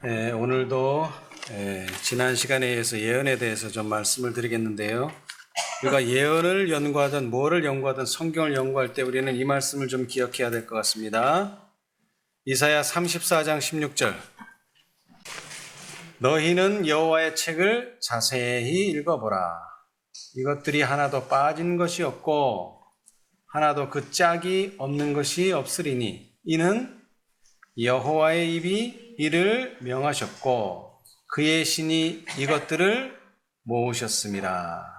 오늘도 지난 시간에 이어서 예언에 대해서 좀 말씀을 드리겠는데요. 우리가 예언을 연구하든 뭐를 연구하든 성경을 연구할 때 우리는 이 말씀을 좀 기억해야 될 것 같습니다. 이사야 34장 16절. 너희는 여호와의 책을 자세히 읽어보라. 이것들이 하나도 빠진 것이 없고 하나도 그 짝이 없는 것이 없으리니 이는 여호와의 입이 이를 명하셨고 그의 신이 이것들을 모으셨습니다.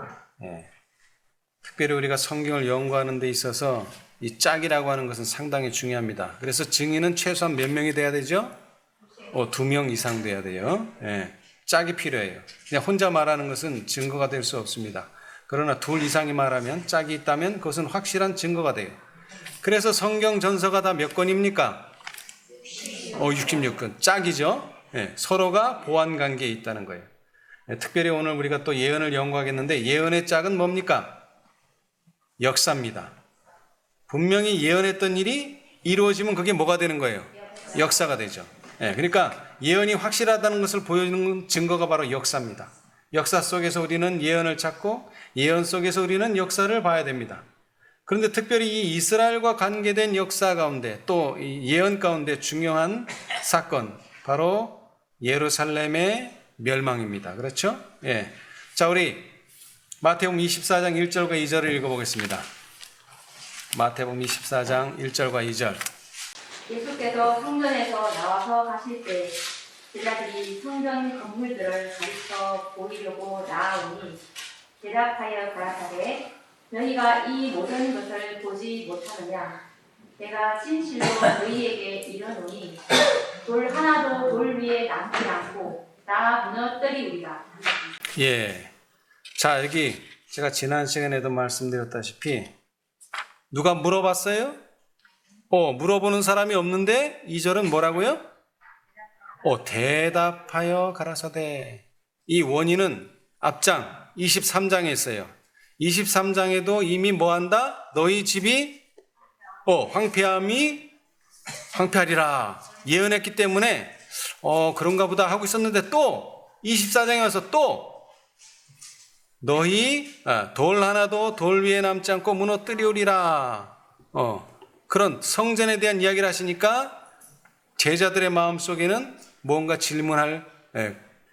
특별히 우리가 성경을 연구하는 데 있어서 이 짝이라고 하는 것은 상당히 중요합니다. 그래서 증인은 최소한 몇 명이 돼야 되죠? 2명 이상 돼야 돼요. 짝이 필요해요. 그냥 혼자 말하는 것은 증거가 될 수 없습니다. 그러나 둘 이상이 말하면 짝이 있다면 그것은 확실한 증거가 돼요. 그래서 성경 전서가 다 몇 권입니까? 66권. 짝이죠. 서로가 보완 관계에 있다는 거예요. 특별히 오늘 우리가 또 예언을 연구하겠는데 예언의 짝은 뭡니까? 역사입니다. 분명히 예언했던 일이 이루어지면 그게 뭐가 되는 거예요? 역사가 되죠. 그러니까 예언이 확실하다는 것을 보여주는 증거가 바로 역사입니다. 역사 속에서 우리는 예언을 찾고 예언 속에서 우리는 역사를 봐야 됩니다. 그런데 특별히 이 이스라엘과 관계된 역사 가운데 또 예언 가운데 중요한 사건 바로 예루살렘의 멸망입니다. 그렇죠? 자, 우리 마태복음 24장 1절과 2절을 읽어보겠습니다. 마태복음 24장 1절과 2절. 예수께서 성전에서 나와서 가실 때 제자들이 성전 건물들을 가리켜 보이려고 나아오니 대답하여 가라사대 너희가 이 모든 것을 보지 못하느냐? 내가 진실로 너희에게 이르노니 돌 하나도 돌 위에 남지 않고 다 무너뜨리우리라. 자, 여기 제가 지난 시간에도 말씀드렸다시피 누가 물어봤어요? 물어보는 사람이 없는데 2절은 뭐라고요? 대답하여 가라사대. 이 원인은 앞장 23장에 있어요. 23장에도 이미 뭐한다? 너희 집이 황폐하리라 예언했기 때문에 그런가 보다 하고 있었는데 또 24장에 와서 또 너희 돌 하나도 돌 위에 남지 않고 무너뜨리우리라 그런 성전에 대한 이야기를 하시니까 제자들의 마음속에는 뭔가 질문할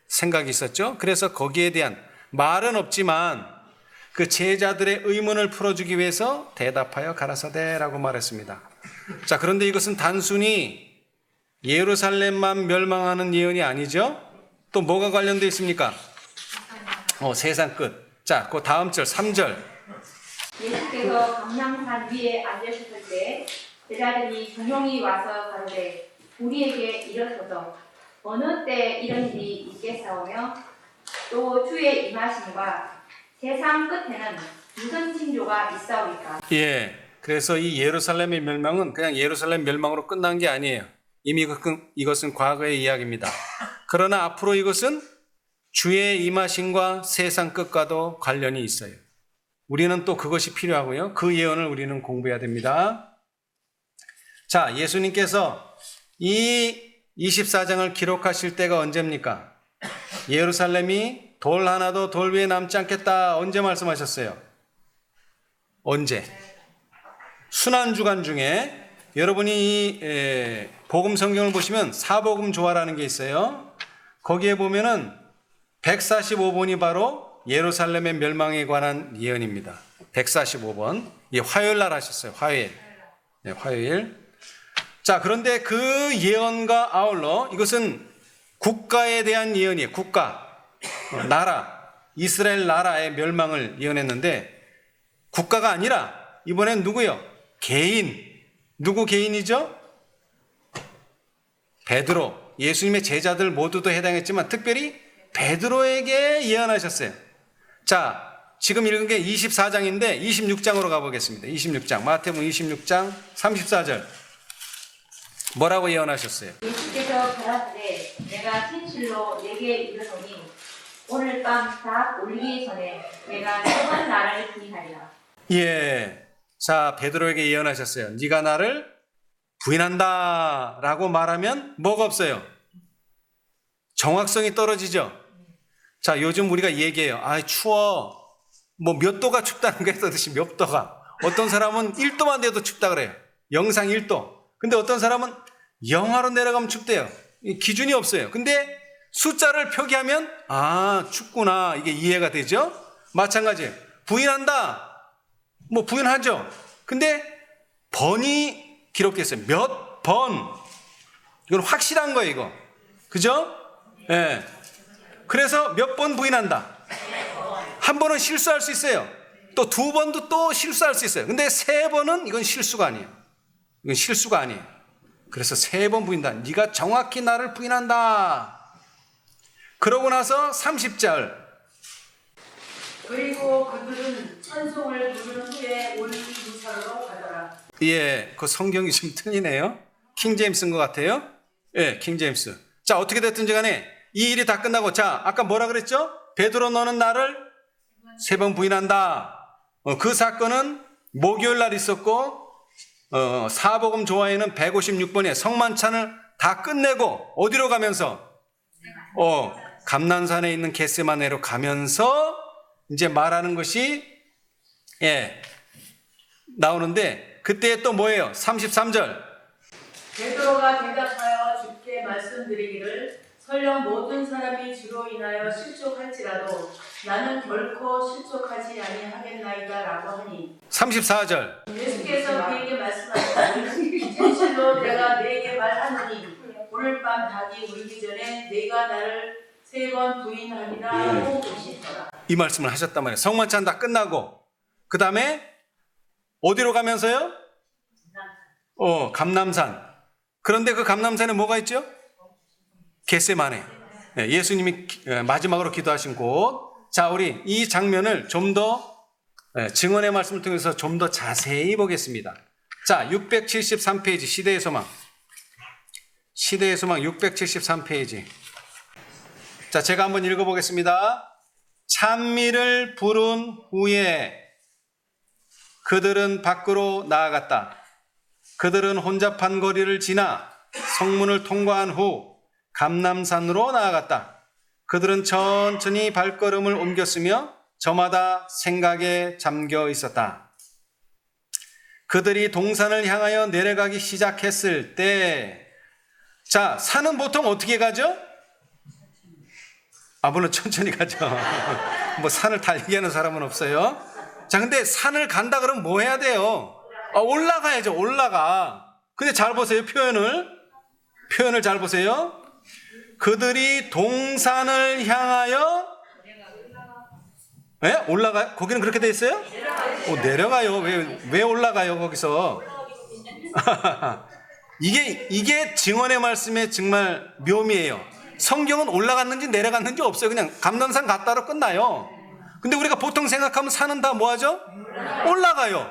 생각이 있었죠. 그래서 거기에 대한 말은 없지만 그 제자들의 의문을 풀어주기 위해서 대답하여 가라사대라고 말했습니다. 자, 그런데 이것은 단순히 예루살렘만 멸망하는 예언이 아니죠. 또 뭐가 관련되어 있습니까? 세상 끝. 자, 그 다음 절 3절. 예수께서 감람산 위에 앉으셨을 때 제자들이 조용히 와서 가로되 우리에게 일어서서 어느 때 이런 일이 있겠사오며 또 주의 임하심과 세상 끝에는 무슨 징조가 있사오리까? 그래서 이 예루살렘의 멸망은 그냥 예루살렘 멸망으로 끝난 게 아니에요. 이미 이것은 과거의 이야기입니다. 그러나 앞으로 이것은 주의 임하심과 세상 끝과도 관련이 있어요. 우리는 또 그것이 필요하고요. 그 예언을 우리는 공부해야 됩니다. 자, 예수님께서 이 24장을 기록하실 때가 언제입니까? 예루살렘이 돌 하나도 돌 위에 남지 않겠다. 언제 말씀하셨어요? 언제? 순환주간 중에 여러분이 이 복음 성경을 보시면 사복음조화라는 게 있어요. 거기에 보면은 145번이 바로 예루살렘의 멸망에 관한 예언입니다. 145번. 화요일 날 하셨어요. 화요일. 자, 그런데 그 예언과 아울러 이것은 국가에 대한 예언이에요. 국가. 나라, 이스라엘 나라의 멸망을 예언했는데 국가가 아니라 이번엔 누구요? 개인. 누구 개인이죠? 베드로. 예수님의 제자들 모두도 해당했지만 특별히 베드로에게 예언하셨어요. 자, 지금 읽은 게 24장인데 26장으로 가보겠습니다. 26장. 마태복음 26장 34절. 뭐라고 예언하셨어요? 예수께서 가라사대 내가 진실로 내게 이르노니 오늘 밤 다 올리기 전에 내가 세 번 나를 부인하리라. 자, 베드로에게 예언하셨어요. 네가 나를 부인한다 라고 말하면 뭐가 없어요? 정확성이 떨어지죠. 자, 요즘 우리가 얘기해요. 아, 추워. 뭐 몇 도가 춥다는 게 뜻이 몇 도가. 어떤 사람은 1도만 돼도 춥다 그래요. 영상 1도. 근데 어떤 사람은 영하로 내려가면 춥대요. 기준이 없어요. 근데 숫자를 표기하면 아, 춥구나. 이게 이해가 되죠? 마찬가지예요. 부인한다. 뭐 부인하죠. 근데 번이 기록됐어요. 몇 번. 이건 확실한 거예요, 이거. 그죠? 예. 네. 그래서 몇 번 부인한다. 한 번은 실수할 수 있어요. 또 두 번도 또 실수할 수 있어요. 근데 세 번은 이건 실수가 아니에요. 이건 실수가 아니에요. 그래서 세 번 부인다. 네가 정확히 나를 부인한다. 그러고 나서 30절. 그리고 그들은 찬송을 부른 후에 올리브산으로 가더라. 예, 그 성경이 좀 틀리네요. 킹제임스인 것 같아요. 예, 킹제임스. 자, 어떻게 됐든지 간에 이 일이 다 끝나고, 자, 아까 뭐라 그랬죠? 베드로 너는 나를 세 번 부인한다. 그 사건은 목요일 날 있었고, 사복음 조화에는 156번에 성만찬을 다 끝내고 어디로 가면서 감난산에 있는 겟세마네로 가면서 이제 말하는 것이 나오는데 그때 또 뭐예요? 33절. 베드로가 대답하여 주께 말씀드리기를 설령 모든 사람이 주로 인하여 실족할지라도 나는 결코 실족하지 아니하겠나이다 라고 하니 34절. 예수께서 그에게 말씀하시기를 진실로 내가 네게 말하노니 오늘 밤 닭이 울기 전에 네가 나를 세 번 부인하리라 하고 오시더라. 이 말씀을 하셨단 말이에요. 성만찬 다 끝나고 그 다음에 어디로 가면서요? 감람산. 그런데 그 감람산에 뭐가 있죠? 겟세마네. 예수님이 마지막으로 기도하신 곳. 자, 우리 이 장면을 좀 더 증언의 말씀을 통해서 좀 더 자세히 보겠습니다. 자, 673페이지 시대의 소망. 시대의 소망 673페이지. 자, 제가 한번 읽어보겠습니다. 찬미를 부른 후에 그들은 밖으로 나아갔다. 그들은 혼잡한 거리를 지나 성문을 통과한 후 감람산으로 나아갔다. 그들은 천천히 발걸음을 옮겼으며 저마다 생각에 잠겨 있었다. 그들이 동산을 향하여 내려가기 시작했을 때, 자, 산은 보통 어떻게 가죠? 물론 천천히 가죠. 뭐 산을 달리게 하는 사람은 없어요. 자, 근데 산을 간다 그러면 뭐 해야 돼요? 올라가야죠. 올라가. 근데 잘 보세요. 표현을 잘 보세요. 그들이 동산을 향하여 올라가요? 거기는 그렇게 돼 있어요? 내려가요. 왜 올라가요? 거기서. 이게 증언의 말씀의 정말 묘미예요. 성경은 올라갔는지 내려갔는지 없어요. 그냥 감람산 갔다로 끝나요. 근데 우리가 보통 생각하면 산은 다 뭐하죠? 올라가요.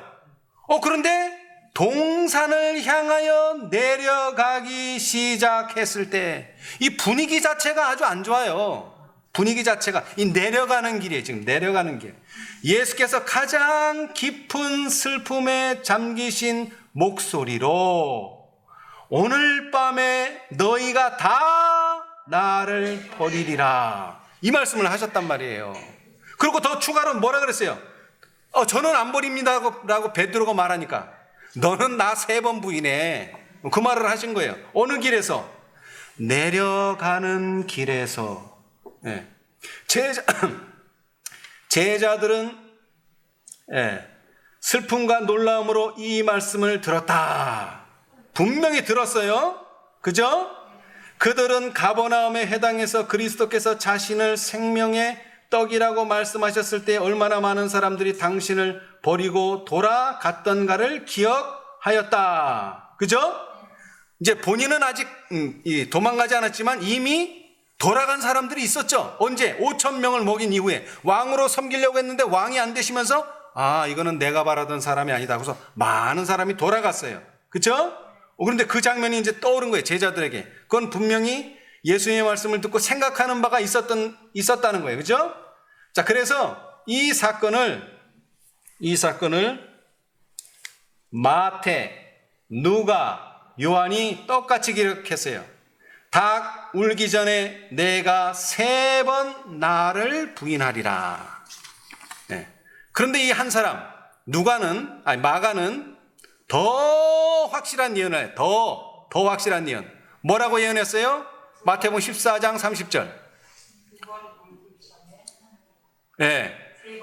그런데 동산을 향하여 내려가기 시작했을 때 이 분위기 자체가 아주 안 좋아요. 분위기 자체가 이 내려가는 길이에요. 지금 내려가는 길. 예수께서 가장 깊은 슬픔에 잠기신 목소리로 오늘 밤에 너희가 다 나를 버리리라 이 말씀을 하셨단 말이에요. 그리고 더 추가로 뭐라 그랬어요? 저는 안 버립니다 라고 베드로가 말하니까 너는 나 3번 부인해. 그 말을 하신 거예요. 어느 길에서? 내려가는 길에서. 제자들은 슬픔과 놀라움으로 이 말씀을 들었다. 분명히 들었어요. 그죠? 그들은 가버나움에 해당해서 그리스도께서 자신을 생명의 떡이라고 말씀하셨을 때 얼마나 많은 사람들이 당신을 버리고 돌아갔던가를 기억하였다. 그죠? 이제 본인은 아직 도망가지 않았지만 이미 돌아간 사람들이 있었죠. 언제? 5,000명을 먹인 이후에 왕으로 섬기려고 했는데 왕이 안 되시면서 이거는 내가 바라던 사람이 아니다. 그래서 많은 사람이 돌아갔어요. 그죠? 그런데 그 장면이 이제 떠오른 거예요. 제자들에게. 그건 분명히 예수님의 말씀을 듣고 생각하는 바가 있었다는 거예요. 그죠? 자, 그래서 이 사건을 마태, 누가, 요한이 똑같이 기록했어요. 닭 울기 전에 내가 3번 나를 부인하리라. 네. 그런데 이 한 사람 마가는 더 확실한 예언을 해요. 더 확실한 예언. 뭐라고 예언했어요? 마태복음 14장 30절. 네.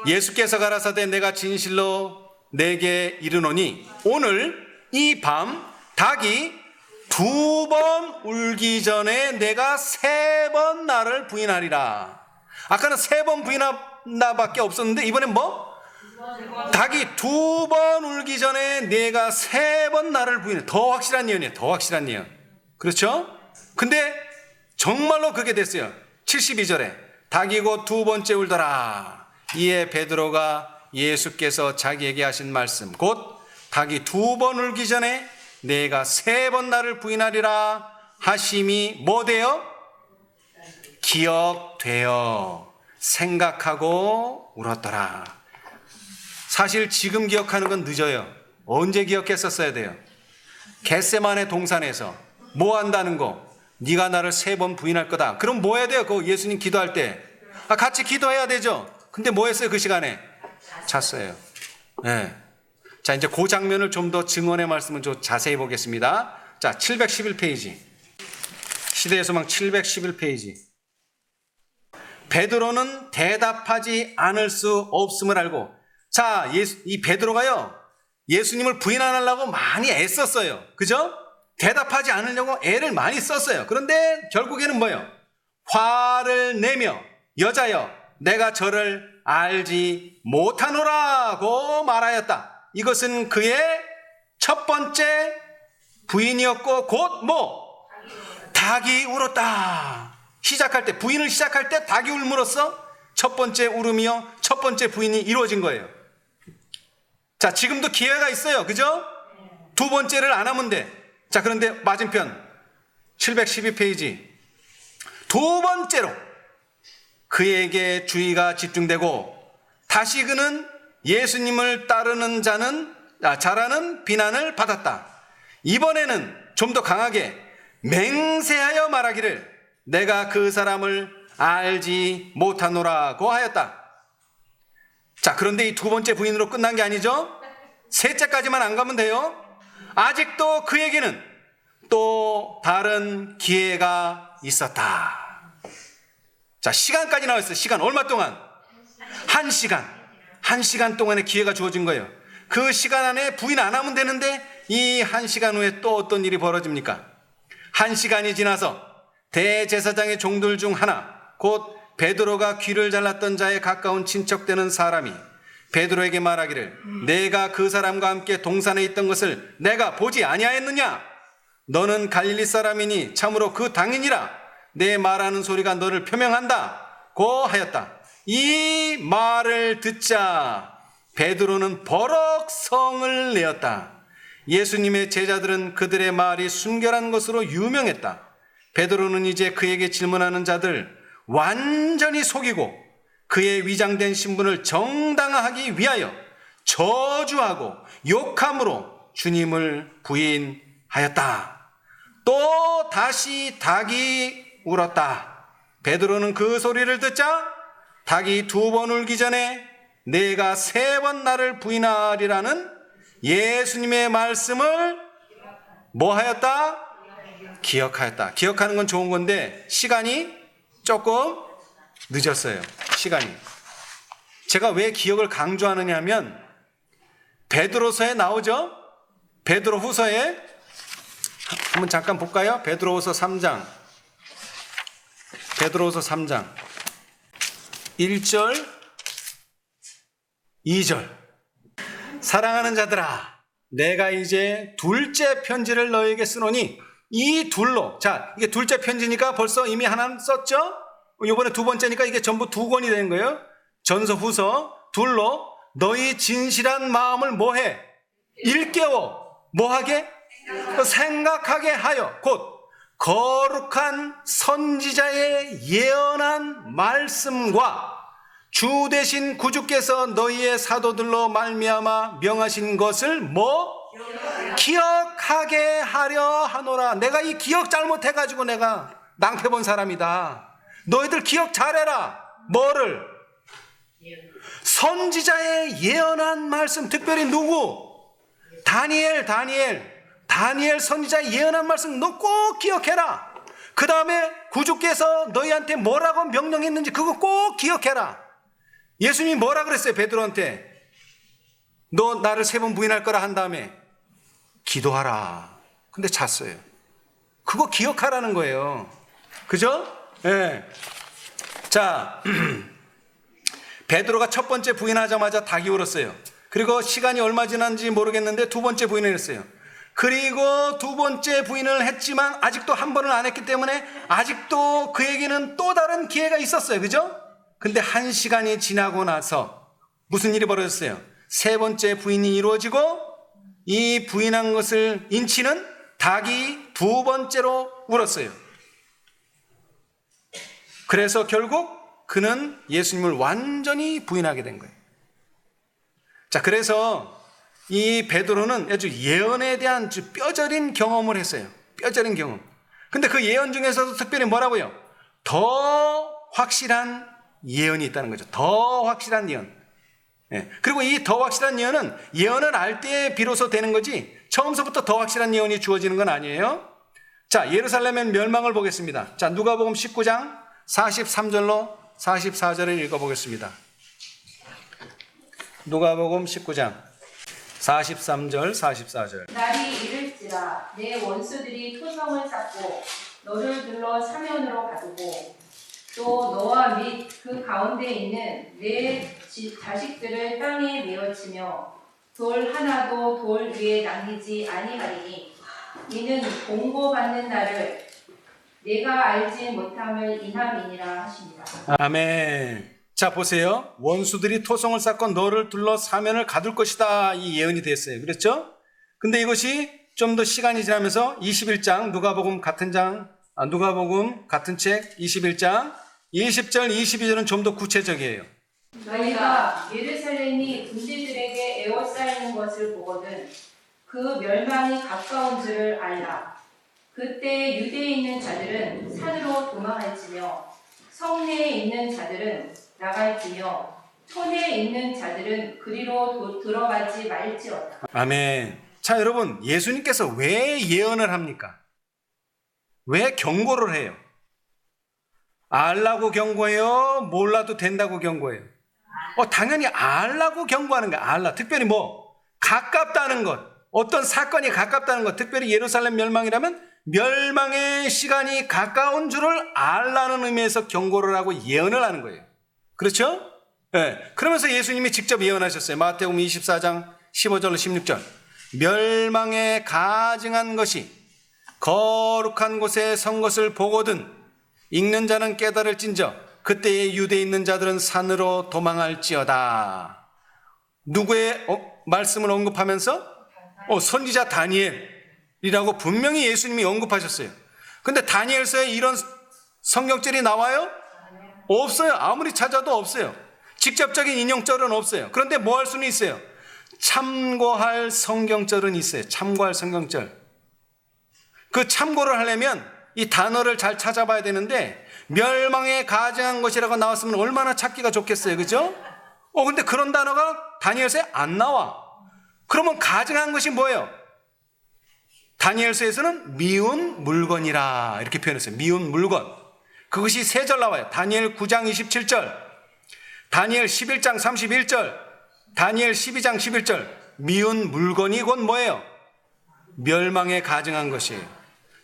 예수께서 가라사대 내가 진실로 내게 이르노니 오늘 이 밤 닭이 2번 울기 전에 내가 3번 나를 부인하리라. 아까는 3번 부인한다밖에 없었는데 이번엔 뭐? 닭이 2번 울기 전에 내가 3번 나를 부인해. 더 확실한 예언이에요. 더 확실한 예언. 그렇죠? 근데 정말로 그게 됐어요. 72절에 닭이 곧 2번째 울더라. 이에 베드로가 예수께서 자기에게 하신 말씀 곧 닭이 2번 울기 전에 내가 3번 나를 부인하리라 하심이 뭐 돼요? 기억되어 생각하고 울었더라. 사실 지금 기억하는 건 늦어요. 언제 기억했었어야 돼요? 겟세마네 동산에서 뭐 한다는 거? 네가 나를 3번 부인할 거다. 그럼 뭐 해야 돼요? 그 예수님 기도할 때 같이 기도해야 되죠. 근데 뭐 했어요? 그 시간에 잤어요. 네. 자, 이제 그 장면을 좀 더 증언의 말씀을 좀 자세히 보겠습니다. 자, 711페이지. 시대의 소망 711페이지. 베드로는 대답하지 않을 수 없음을 알고, 자, 이 베드로가요, 예수님을 부인 안 하려고 많이 애썼어요. 그죠? 대답하지 않으려고 애를 많이 썼어요. 그런데 결국에는 뭐예요? 화를 내며 여자여, 내가 저를 알지 못하노라고 말하였다. 이것은 그의 첫 번째 부인이었고 곧 뭐? 닭이 울었다. 시작할 때 부인을 시작할 때 닭이 울므로써 첫 번째 울음이요 첫 번째 부인이 이루어진 거예요. 자, 지금도 기회가 있어요. 그죠? 2번째를 안 하면 돼. 자, 그런데 맞은편 712페이지 2번째로 그에게 주의가 집중되고 다시 그는 예수님을 따르는 자라는 비난을 받았다. 이번에는 좀 더 강하게 맹세하여 말하기를 내가 그 사람을 알지 못하노라고 하였다. 자, 그런데 이 2번째 부인으로 끝난 게 아니죠? 3째까지만 안 가면 돼요. 아직도 그에게는 또 다른 기회가 있었다. 자, 시간까지 나왔어요. 시간 얼마 동안? 1시간. 1시간 동안의 기회가 주어진 거예요. 그 시간 안에 부인 안 하면 되는데 이 1시간 후에 또 어떤 일이 벌어집니까? 1시간이 지나서 대제사장의 종들 중 하나 곧 베드로가 귀를 잘랐던 자에 가까운 친척되는 사람이 베드로에게 말하기를 내가 그 사람과 함께 동산에 있던 것을 내가 보지 아니하였느냐? 너는 갈릴리 사람이니 참으로 그 당인이라 내 말하는 소리가 너를 표명한다고 하였다. 이 말을 듣자 베드로는 버럭 성을 내었다. 예수님의 제자들은 그들의 말이 순결한 것으로 유명했다. 베드로는 이제 그에게 질문하는 자들 완전히 속이고 그의 위장된 신분을 정당화하기 위하여 저주하고 욕함으로 주님을 부인하였다. 또 다시 닭이 울었다. 베드로는 그 소리를 듣자 닭이 2번 울기 전에 내가 3번 나를 부인하리라는 예수님의 말씀을 뭐 하였다? 기억하였다. 기억하는 건 좋은 건데 시간이 조금 늦었어요. 시간이. 제가 왜 기억을 강조하느냐 하면 베드로서에 나오죠? 베드로 후서에 한번 잠깐 볼까요? 베드로후서 3장. 베드로후서 3장 1절 2절 사랑하는 자들아 내가 이제 둘째 편지를 너에게 쓰노니 이 둘로 자 이게 둘째 편지니까 벌써 이미 하나 썼죠? 이번에 2번째니까 이게 전부 2권이 된 거예요. 전서 후서 둘로 너희 진실한 마음을 뭐해? 일깨워 뭐하게? 생각하게 하여 곧 거룩한 선지자의 예언한 말씀과 주 되신 구주께서 너희의 사도들로 말미암아 명하신 것을 기억하게 하려 하노라. 내가 이 기억 잘못해가지고 내가 낭패 본 사람이다. 너희들 기억 잘해라. 뭐를? 선지자의 예언한 말씀. 특별히 누구? 다니엘 선지자의 예언한 말씀 너 꼭 기억해라. 그 다음에 구주께서 너희한테 뭐라고 명령했는지 그거 꼭 기억해라. 예수님이 뭐라 그랬어요? 베드로한테 너 나를 3번 부인할 거라 한 다음에 기도하라. 근데 잤어요. 그거 기억하라는 거예요. 그죠? 예. 자, 베드로가 첫 번째 부인하자마자 닭이 울었어요. 그리고 시간이 얼마 지났는지 모르겠는데 2번째 부인을 했어요. 그리고 2번째 부인을 했지만 아직도 한 번을 안 했기 때문에 아직도 그에게는 또 다른 기회가 있었어요. 그죠? 근데 1시간이 지나고 나서 무슨 일이 벌어졌어요? 3번째 부인이 이루어지고 이 부인한 것을 인치는 닭이 2번째로 울었어요. 그래서 결국 그는 예수님을 완전히 부인하게 된 거예요. 자, 그래서 이 베드로는 아주 예언에 대한 아주 뼈저린 경험을 했어요. 뼈저린 경험. 근데 그 예언 중에서도 특별히 뭐라고요? 더 확실한 예언이 있다는 거죠. 더 확실한 예언. 예. 그리고 이 더 확실한 예언은 예언을 알 때 비로소 되는 거지 처음서부터 더 확실한 예언이 주어지는 건 아니에요. 자, 예루살렘의 멸망을 보겠습니다. 자, 누가복음 19장 43절로 44절을 읽어보겠습니다. 누가복음 19장 43절 44절. 날이 이를지라 내 원수들이 토성을 쌓고 너를 둘러 사면으로 가두고 또 너와 및 그 가운데 있는 내 자식들을 땅에 메어치며 돌 하나도 돌 위에 남기지 아니하리니 이는 공고받는 날을 내가 알지 못함을 인함이니라 하십니다. 아멘. 자, 보세요. 원수들이 토성을 쌓고 너를 둘러 사면을 가둘 것이다. 이 예언이 됐어요. 그렇죠? 근데 이것이 좀 더 시간이 지나면서 21장 누가복음 같은 책 21장 20절 22절은 좀 더 구체적이에요. 너희가 예루살렘이 군대들에게 에워싸이는 것을 보거든 그 멸망이 가까운 줄을 알라. 그때 유대에 있는 자들은 산으로 도망할지며 성내에 있는 자들은 나갈지며 촌에 있는 자들은 그리로 들어가지 말지어다. 아멘. 자, 여러분, 예수님께서 왜 예언을 합니까? 왜 경고를 해요? 알라고 경고해요? 몰라도 된다고 경고해요? 당연히 알라고 경고하는 거야. 알라. 특별히 뭐? 가깝다는 것. 어떤 사건이 가깝다는 것. 특별히 예루살렘 멸망이라면 멸망의 시간이 가까운 줄을 알라는 의미에서 경고를 하고 예언을 하는 거예요. 그렇죠? 네. 그러면서 예수님이 직접 예언하셨어요. 마태복음 24장 15절로 16절. 멸망에 가증한 것이 거룩한 곳에 선 것을 보거든 읽는 자는 깨달을진저 그때에 유대에 있는 자들은 산으로 도망할지어다. 누구의 말씀을 언급하면서? 선지자 다니엘이라고 분명히 예수님이 언급하셨어요. 근데 다니엘서에 이런 성경절이 나와요? 없어요. 아무리 찾아도 없어요. 직접적인 인용절은 없어요. 그런데 뭐 할 수는 있어요? 참고할 성경절은 있어요. 참고할 성경절. 그 참고를 하려면 이 단어를 잘 찾아봐야 되는데 멸망에 가증한 것이라고 나왔으면 얼마나 찾기가 좋겠어요. 그죠? 근데 그런 단어가 다니엘서에 안 나와. 그러면 가증한 것이 뭐예요? 다니엘서에서는 미운 물건이라 이렇게 표현했어요. 미운 물건. 그것이 3절 나와요. 다니엘 9장 27절, 다니엘 11장 31절, 다니엘 12장 11절. 미운 물건이 곧 뭐예요? 멸망에 가증한 것이에요.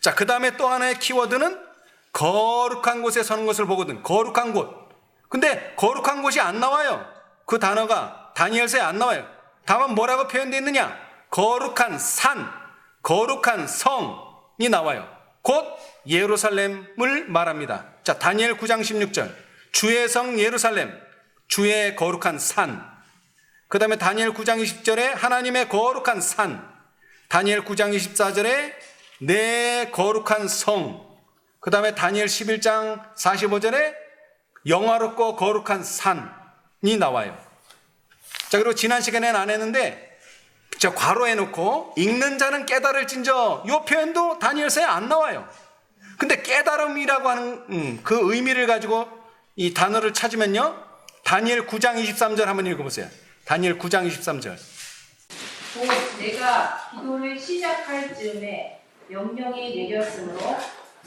자, 그 다음에 또 하나의 키워드는 거룩한 곳에 서는 것을 보거든. 거룩한 곳. 근데 거룩한 곳이 안 나와요. 그 단어가 다니엘서에 안 나와요. 다만 뭐라고 표현되어 있느냐? 거룩한 산, 거룩한 성이 나와요. 곧 예루살렘을 말합니다. 자, 다니엘 9장 16절. 주의 성 예루살렘, 주의 거룩한 산. 그 다음에 다니엘 9장 20절에 하나님의 거룩한 산. 다니엘 9장 24절에 내 거룩한 성. 그 다음에 다니엘 11장 45절에 영화롭고 거룩한 산이 나와요. 자, 그리고 지난 시간에는 안 했는데 저 괄호해 놓고 읽는 자는 깨달을진저 이 표현도 다니엘서에 안 나와요. 근데 깨달음이라고 하는 그 의미를 가지고 이 단어를 찾으면요. 다니엘 9장 23절 한번 읽어보세요. 다니엘 9장 23절. 곧 내가 기도를 시작할 즈음에 명령이 내렸으므로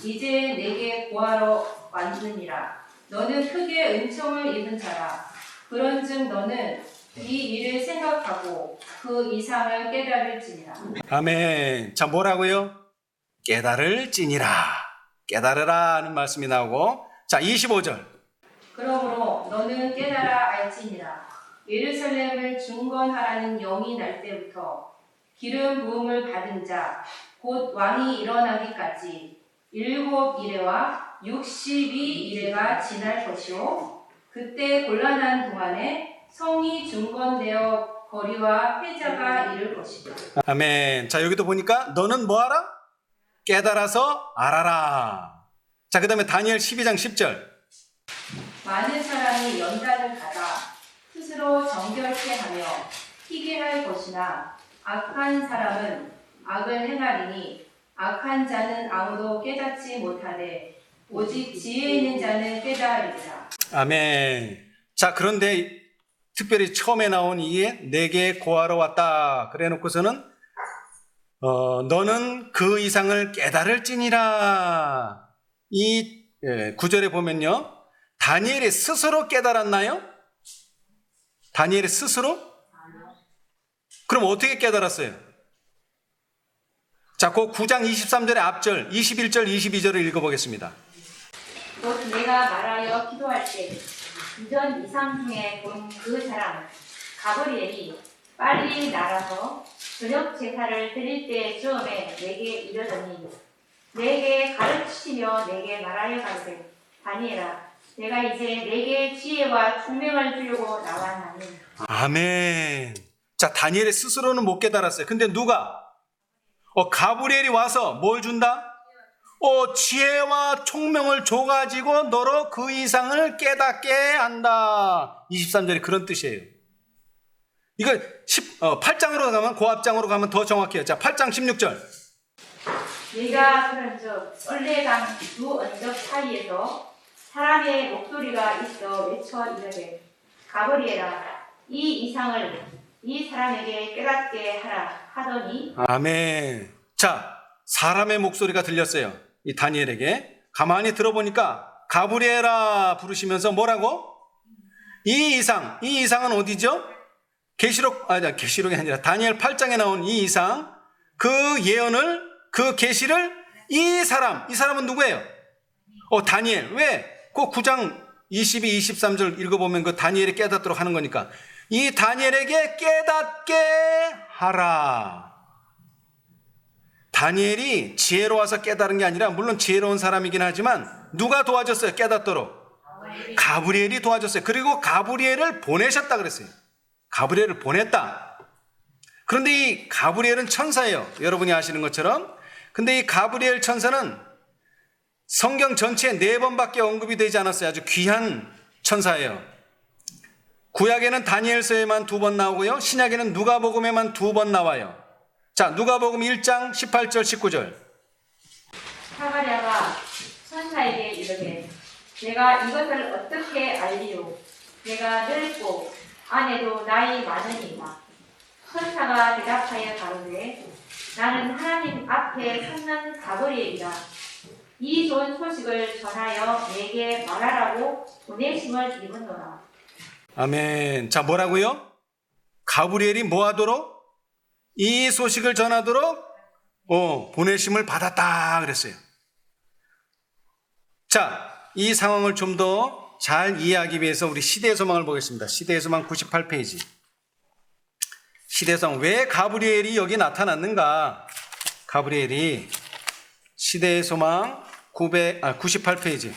이제 내게 구하러 왔느니라. 너는 크게 은총을 입은 자라. 그런즉 너는 이 일을 생각하고 그 이상을 깨달을지니라. 아멘. 자, 뭐라고요? 깨달을지니라. 깨달으라 하는 말씀이 나오고, 자, 25절. 그러므로 너는 깨달아 알지니라. 예루살렘을 중건하라는 영이 날 때부터 기름 부음을 받은 자 곧 왕이 일어나기까지 7이레와 62이레가 지날 것이요 그때 곤란한 동안에 성이 중건되어 거리와 회자가 이를 것이다. 아멘. 자, 여기도 보니까 너는 뭐하라? 깨달아서 알아라. 자, 그 다음에 다니엘 12장 10절. 많은 사람이 연단을 받아 스스로 정결케 하며 희게 할 것이나 악한 사람은 악을 행하리니 악한 자는 아무도 깨닫지 못하되 오직 지혜 있는 자는 깨달으리라. 아멘. 자, 그런데 특별히 처음에 나온 이게 내게 고하러 왔다. 그래 놓고서는 너는 그 이상을 깨달을지니라. 이 구절에 보면요. 다니엘이 스스로 깨달았나요? 다니엘이 스스로? 그럼 어떻게 깨달았어요? 자, 그 9장 23절의 앞절 21절 22절을 읽어보겠습니다. 곧 내가 말하여 기도할 때 이전 이상 중에 본 그 사람 가브리엘이 빨리 날아서 저녁 제사를 드릴 때 즈음에 내게 이르더니 내게 가르치시며 내게 말하여 가르되 다니엘아 내가 이제 내게 지혜와 총명을 주려고 나왔나니. 아멘. 자, 다니엘이 스스로는 못 깨달았어요. 근데 누가? 가브리엘이 와서 뭘 준다? 지혜와 총명을 줘가지고 너로 그 이상을 깨닫게 한다. 23절이 그런 뜻이에요. 이거 8장으로 가면, 고합장으로 가면 더 정확해요. 자, 8장 16절. 네가 그런즉 얼레강 두 언적 사이에서 사람의 목소리가 있어 외쳐 이르되 가브리엘아 이 이상을 이 사람에게 깨닫게 하라 하더니. 아멘. 자, 사람의 목소리가 들렸어요. 이 다니엘에게. 가만히 들어보니까 가브리엘아 부르시면서 뭐라고? 이 이상은 어디죠? 계시록이 아니라 다니엘 8장에 나온 이 이상, 그 예언을, 그 계시를 이 사람은 누구예요? 다니엘. 왜? 그 9장 22, 23절 읽어보면 그 다니엘이 깨닫도록 하는 거니까. 이 다니엘에게 깨닫게 하라. 다니엘이 지혜로워서 깨달은 게 아니라, 물론 지혜로운 사람이긴 하지만 누가 도와줬어요? 깨닫도록? 가브리엘이 도와줬어요. 그리고 가브리엘을 보내셨다 그랬어요. 가브리엘을 보냈다. 그런데 이 가브리엘은 천사예요. 여러분이 아시는 것처럼. 근데 이 가브리엘 천사는 성경 전체에 4번밖에 언급이 되지 않았어요. 아주 귀한 천사예요. 구약에는 다니엘서에만 2번 나오고요. 신약에는 누가복음에만 2번 나와요. 자, 누가복음 1장 18절 19절. 사가랴가 천사에게 이르되 내가 이것을 어떻게 알리요? 내가 늙고 아내도 나이 많으니까. 천사가 대답하여 가로되 나는 하나님 앞에 섰는 가브리엘이라. 이 좋은 소식을 전하여 내게 말하라고 보내심을 입은노라. 아멘. 자, 뭐라고요? 가브리엘이 뭐하도록? 이 소식을 전하도록 보내심을 받았다 그랬어요. 자, 이 상황을 좀 더 잘 이해하기 위해서 우리 시대의 소망을 보겠습니다. 시대의 소망 98페이지. 시대의 소망. 왜 가브리엘이 여기 나타났는가? 가브리엘이 시대의 소망 98페이지.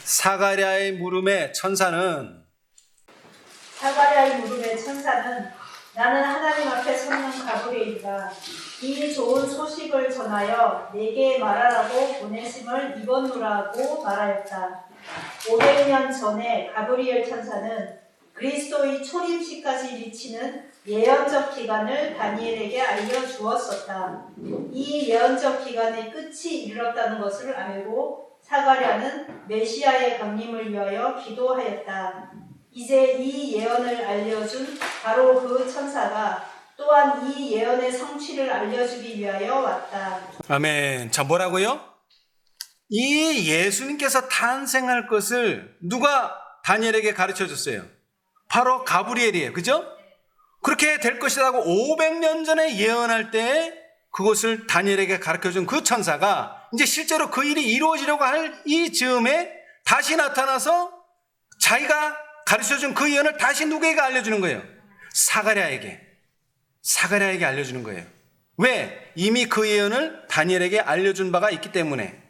사가랴의 물음에 천사는 사가랴의 물음에 천사는 나는 하나님 앞에 섰는 가브리엘이다. 이 좋은 소식을 전하여 내게 말하라고 보내심을 입었노라고 말하였다. 500년 전에 가브리엘 천사는 그리스도의 초림시까지 미치는 예언적 기간을 다니엘에게 알려주었었다. 이 예언적 기간의 끝이 이르렀다는 것을 알고 사가랴는 메시아의 강림을 위하여 기도하였다. 이제 이 예언을 알려준 바로 그 천사가 또한 이 예언의 성취를 알려주기 위하여 왔다. 아멘. 자, 뭐라고요? 이 예수님께서 탄생할 것을 누가 다니엘에게 가르쳐 줬어요? 바로 가브리엘이에요. 그죠? 그렇게 될 것이라고 500년 전에 예언할 때 그것을 다니엘에게 가르쳐 준 그 천사가 이제 실제로 그 일이 이루어지려고 할 이 즈음에 다시 나타나서 자기가 가르쳐 준 그 예언을 다시 누구에게 알려주는 거예요? 사가랴에게 알려주는 거예요. 왜? 이미 그 예언을 다니엘에게 알려준 바가 있기 때문에.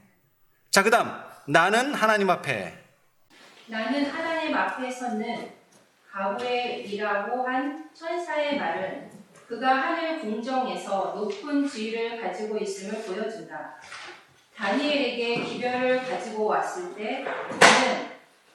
자, 그 다음 나는 하나님 앞에 섰는 가브리엘이라고 한 천사의 말은 그가 하늘 궁정에서 높은 지위를 가지고 있음을 보여준다. 다니엘에게 기별을 가지고 왔을 때 그는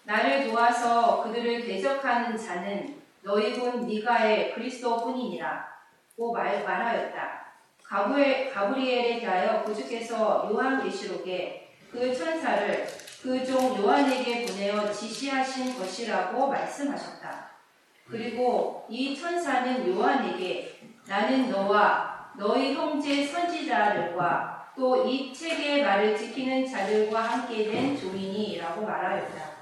나를 도와서 그들을 대적하는 자는 너희 본 미가엘 그리스도뿐이니라고 말하였다. 가브리엘에 대하여 구주께서 요한계시록에 그 천사를 그 종 요한에게 보내어 지시하신 것이라고 말씀하셨다. 그리고 이 천사는 요한에게 나는 너와 너희 형제 선지자들과 또 이 책의 말을 지키는 자들과 함께 된 종이니라고 말하였다.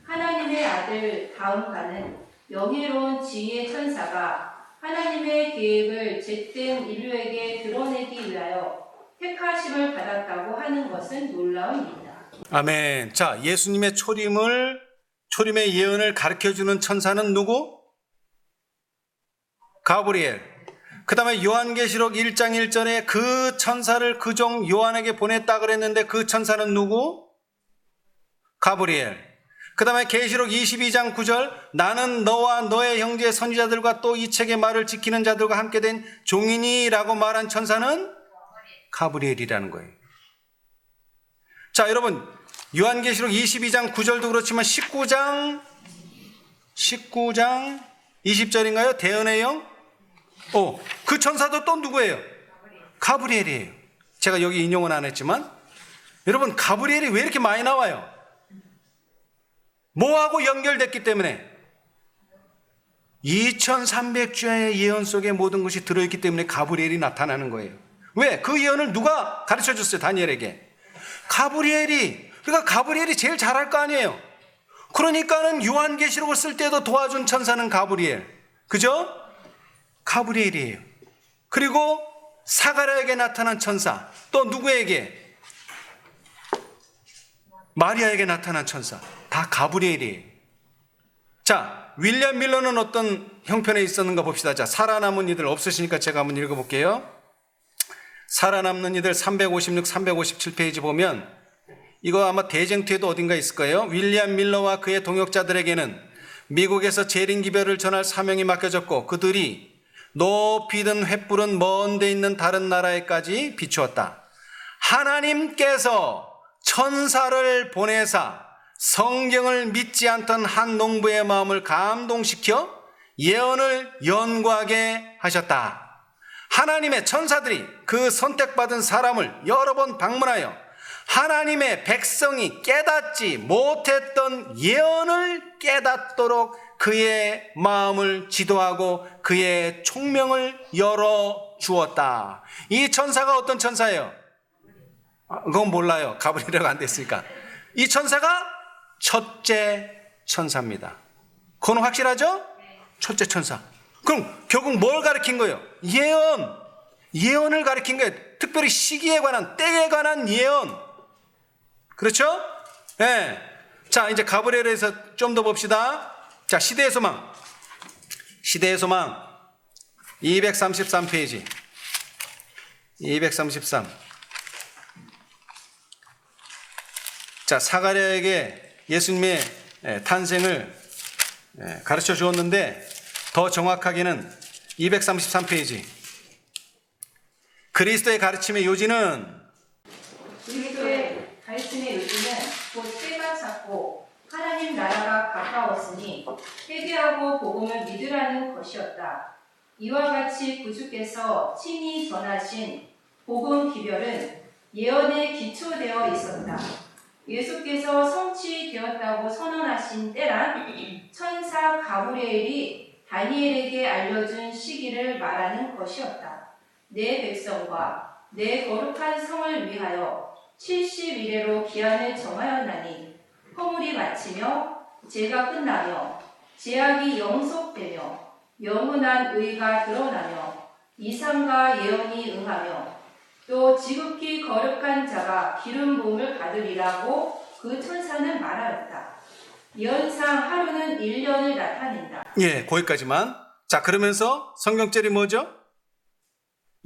하나님의 아들 다음가는 영예로운 지위의 천사가 하나님의 계획을 잿든 인류에게 드러내기 위하여 택하심을 받았다고 하는 것은 놀라운 일이다. 아멘. 자, 예수님의 초림의 예언을 가르쳐주는 천사는 누구? 가브리엘. 그 다음에 요한계시록 1장 1절에 그 천사를 그 종 요한에게 보냈다 그랬는데 그 천사는 누구? 가브리엘. 그 다음에 계시록 22장 9절 나는 너와 너의 형제 선지자들과 또 이 책의 말을 지키는 자들과 함께 된 종이니라고 말한 천사는 가브리엘이라는 거예요. 자, 여러분 요한계시록 22장 9절도 그렇지만 19장 20절인가요? 대언의 영? 그 천사도 또 누구예요? 가브리엘이에요. 제가 여기 인용은 안 했지만 여러분 가브리엘이 왜 이렇게 많이 나와요? 뭐하고 연결됐기 때문에 2300주의 예언 속에 모든 것이 들어있기 때문에 가브리엘이 나타나는 거예요. 왜? 그 예언을 누가 가르쳐줬어요? 다니엘에게. 그러니까 가브리엘이 제일 잘할 거 아니에요. 그러니까는 요한계시록을 쓸 때도 도와준 천사는 가브리엘. 그죠? 가브리엘이에요. 그리고 사가랴에게 나타난 천사 또 누구에게? 마리아에게 나타난 천사 다 가브리엘이에요. 자, 윌리엄 밀러는 어떤 형편에 있었는가 봅시다. 자, 살아남은 이들 없으시니까 제가 한번 읽어볼게요. 살아남는 이들 356, 357페이지 보면 이거 아마 대쟁투에도 어딘가 있을 거예요. 윌리엄 밀러와 그의 동역자들에게는 미국에서 재림기별을 전할 사명이 맡겨졌고 그들이 높이든 횃불은 먼 데 있는 다른 나라에까지 비추었다. 하나님께서 천사를 보내사 성경을 믿지 않던 한 농부의 마음을 감동시켜 예언을 연구하게 하셨다. 하나님의 천사들이 그 선택받은 사람을 여러 번 방문하여 하나님의 백성이 깨닫지 못했던 예언을 깨닫도록 그의 마음을 지도하고 그의 총명을 열어주었다. 이 천사가 어떤 천사예요? 그건 몰라요. 가브리엘이 안 됐으니까. 이 천사가 첫째 천사입니다. 그건 확실하죠? 첫째 천사. 그럼 결국 뭘 가르친 거예요? 예언을 가르친 거예요. 특별히 시기에 관한, 때에 관한 예언. 그렇죠? 네. 자, 이제 가브리엘에서 좀 더 봅시다. 자, 시대의 소망 233페이지 233. 자, 사가랴에게 예수님의 탄생을 가르쳐 주었는데 더 정확하게는 233페이지 그리스도의 가르침의 요지는 곧 때가 찼고 하나님 나라가 가까웠으니 회개하고 복음을 믿으라는 것이었다. 이와 같이 구주께서 친히 전하신 복음 기별은 예언에 기초되어 있었다. 예수께서 성취되었다고 선언하신 때란 천사 가브리엘이 다니엘에게 알려준 시기를 말하는 것이었다. 내 백성과 내 거룩한 성을 위하여 70일에로 기한을 정하였나니 허물이 마치며 죄가 끝나며 제약이 영속되며 영원한 의가 드러나며 이상과 예언이 응하며 또 지극히 거룩한 자가 기름 부음을 받으리라고 그 천사는 말하였다. 예언상 하루는 1년을 나타낸다. 예, 거기까지만. 자, 그러면서 성경절이 뭐죠?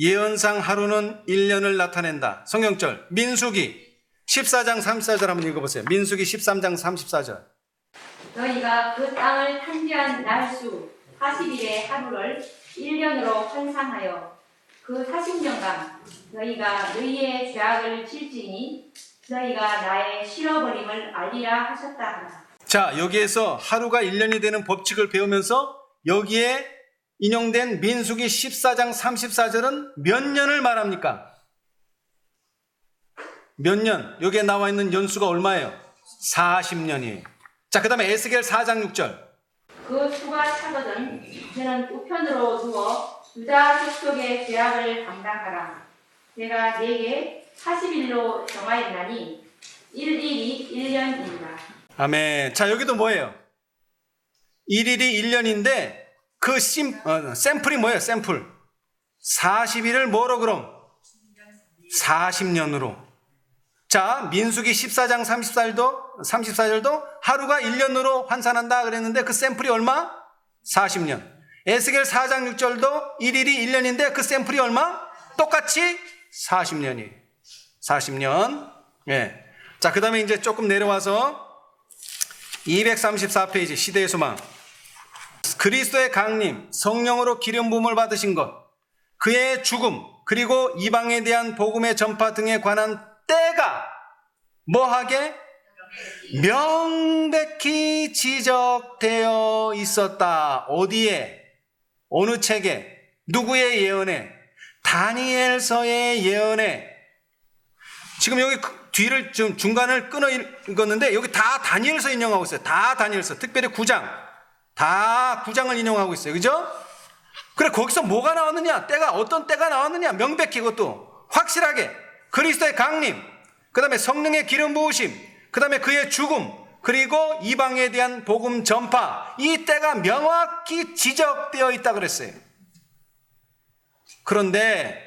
예언상 하루는 1년을 나타낸다. 성경절 민수기 14장 34절 한번 읽어보세요. 민수기 13장 34절. 너희가 그 땅을 탐지한 날수 40일의 하루를 1년으로 환상하여 그 40년간 너희가 너희의 죄악을 질지니 너희가 나의 실어버림을 알리라 하셨다 하나. 자, 여기에서 하루가 1년이 되는 법칙을 배우면서 여기에 인용된 민수기 14장 34절은 몇 년을 말합니까? 몇 년? 여기에 나와 있는 연수가 얼마예요? 40년이에요. 자, 그 다음에 에스겔 4장 6절. 그 수가 차거든 너는 우편으로 누워 유다 족속의 죄악을 감당하라. 내가 네게 40일로 정하였나니 일일이 1년이니라. 아멘. 자, 여기도 뭐예요? 일일이 1년인데 그 샘플이 뭐예요? 샘플. 40일을 뭐로 그럼? 40년으로. 자, 민수기 14장 34절도 하루가 1년으로 환산한다 그랬는데 그 샘플이 얼마? 40년. 에스겔 4장 6절도 일일이 1년인데 그 샘플이 얼마? 똑같이 40년이에요. 40년. 예. 자, 그 다음에 이제 조금 내려와서 234페이지 시대의 소망. 그리스도의 강림, 성령으로 기름 부음을 받으신 것, 그의 죽음, 그리고 이방에 대한 복음의 전파 등에 관한 때가 뭐하게? 명백히 지적되어 있었다. 어디에? 어느 책에? 누구의 예언에? 다니엘서의 예언에. 지금 여기 뒤를 좀 중간을 끊어 읽었는데 여기 다 다니엘서 인용하고 있어요. 다 다니엘서. 특별히 9장. 다 9장을 인용하고 있어요. 그죠? 그래, 거기서 뭐가 나왔느냐? 때가, 어떤 때가 나왔느냐? 명백히 그것도 확실하게. 그리스도의 강림, 그 다음에 성령의 기름 부으심, 그 다음에 그의 죽음, 그리고 이방에 대한 복음 전파. 이 때가 명확히 지적되어 있다 그랬어요. 그런데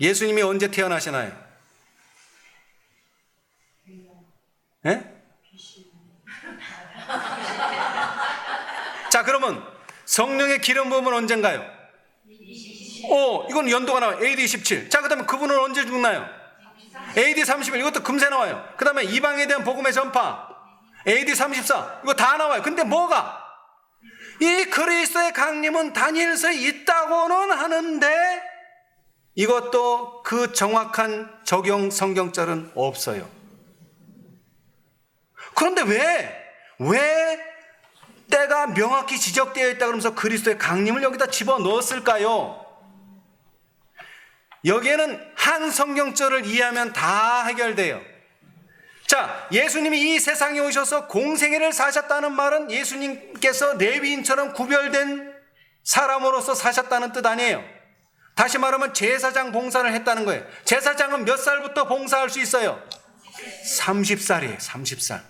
예수님이 언제 태어나시나요? 예? 자, 그러면 성령의 기름 부음은 언젠가요? 이건 연도가 나와요. AD 27. 자, 그 다음에 그분은 언제 죽나요? AD 31. 이것도 금세 나와요. 그 다음에 이방에 대한 복음의 전파. AD 34. 이거 다 나와요. 근데 뭐가? 이 그리스도의 강림은 다니엘서에 있다고는 하는데 이것도 그 정확한 적용 성경절은 없어요. 그런데 왜 때가 명확히 지적되어 있다 그러면서 그리스도의 강림을 여기다 집어넣었을까요? 여기에는 한 성경절을 이해하면 다 해결돼요. 자, 예수님이 이 세상에 오셔서 공생애를 사셨다는 말은 예수님께서 레위인처럼 구별된 사람으로서 사셨다는 뜻 아니에요. 다시 말하면 제사장 봉사를 했다는 거예요. 제사장은 몇 살부터 봉사할 수 있어요? 30살이에요. 30살.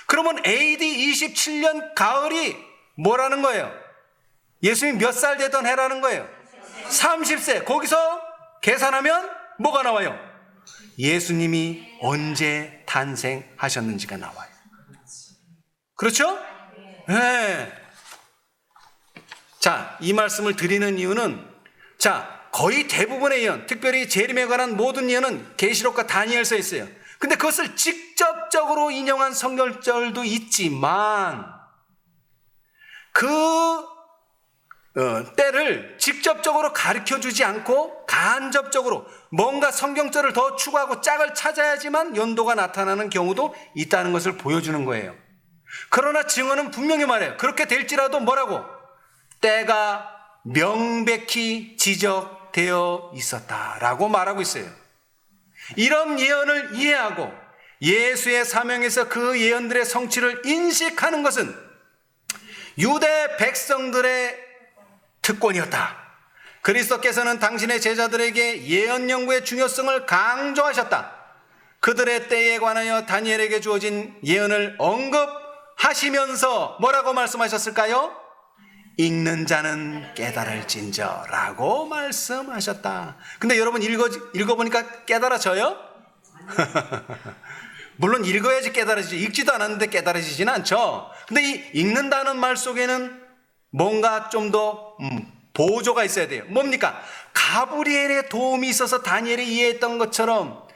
그러면 AD 27년 가을이 뭐라는 거예요? 예수님이 몇 살 되던 해라는 거예요? 30세. 거기서 계산하면 뭐가 나와요? 예수님이 언제 탄생하셨는지가 나와요. 그렇죠? 네. 자, 이 말씀을 드리는 이유는, 자, 거의 대부분의 예언, 특별히 재림에 관한 모든 예언은 계시록과 다니엘서에 있어요. 근데 그것을 직접적으로 인용한 성경절도 있지만 그 때를 직접적으로 가르쳐주지 않고 간접적으로 뭔가 성경절을 더 추구하고 짝을 찾아야지만 연도가 나타나는 경우도 있다는 것을 보여주는 거예요. 그러나 증언은 분명히 말해요. 그렇게 될지라도 뭐라고? 때가 명백히 지적되어 있었다라고 말하고 있어요. 이런 예언을 이해하고 예수의 사명에서 그 예언들의 성취를 인식하는 것은 유대 백성들의 특권이었다. 그리스도께서는 당신의 제자들에게 예언 연구의 중요성을 강조하셨다. 그들의 때에 관하여 다니엘에게 주어진 예언을 언급하시면서 뭐라고 말씀하셨을까요? 읽는 자는 깨달을진저라고 말씀하셨다. 근데 여러분 읽어보니까 깨달아져요? 물론 읽어야지 깨달아지죠. 읽지도 않았는데 깨달아지지는 않죠. 근데 이 읽는다는 말 속에는 뭔가 좀 더 보조가 있어야 돼요. 뭡니까? 가브리엘의 도움이 있어서 다니엘이 이해했던 것처럼,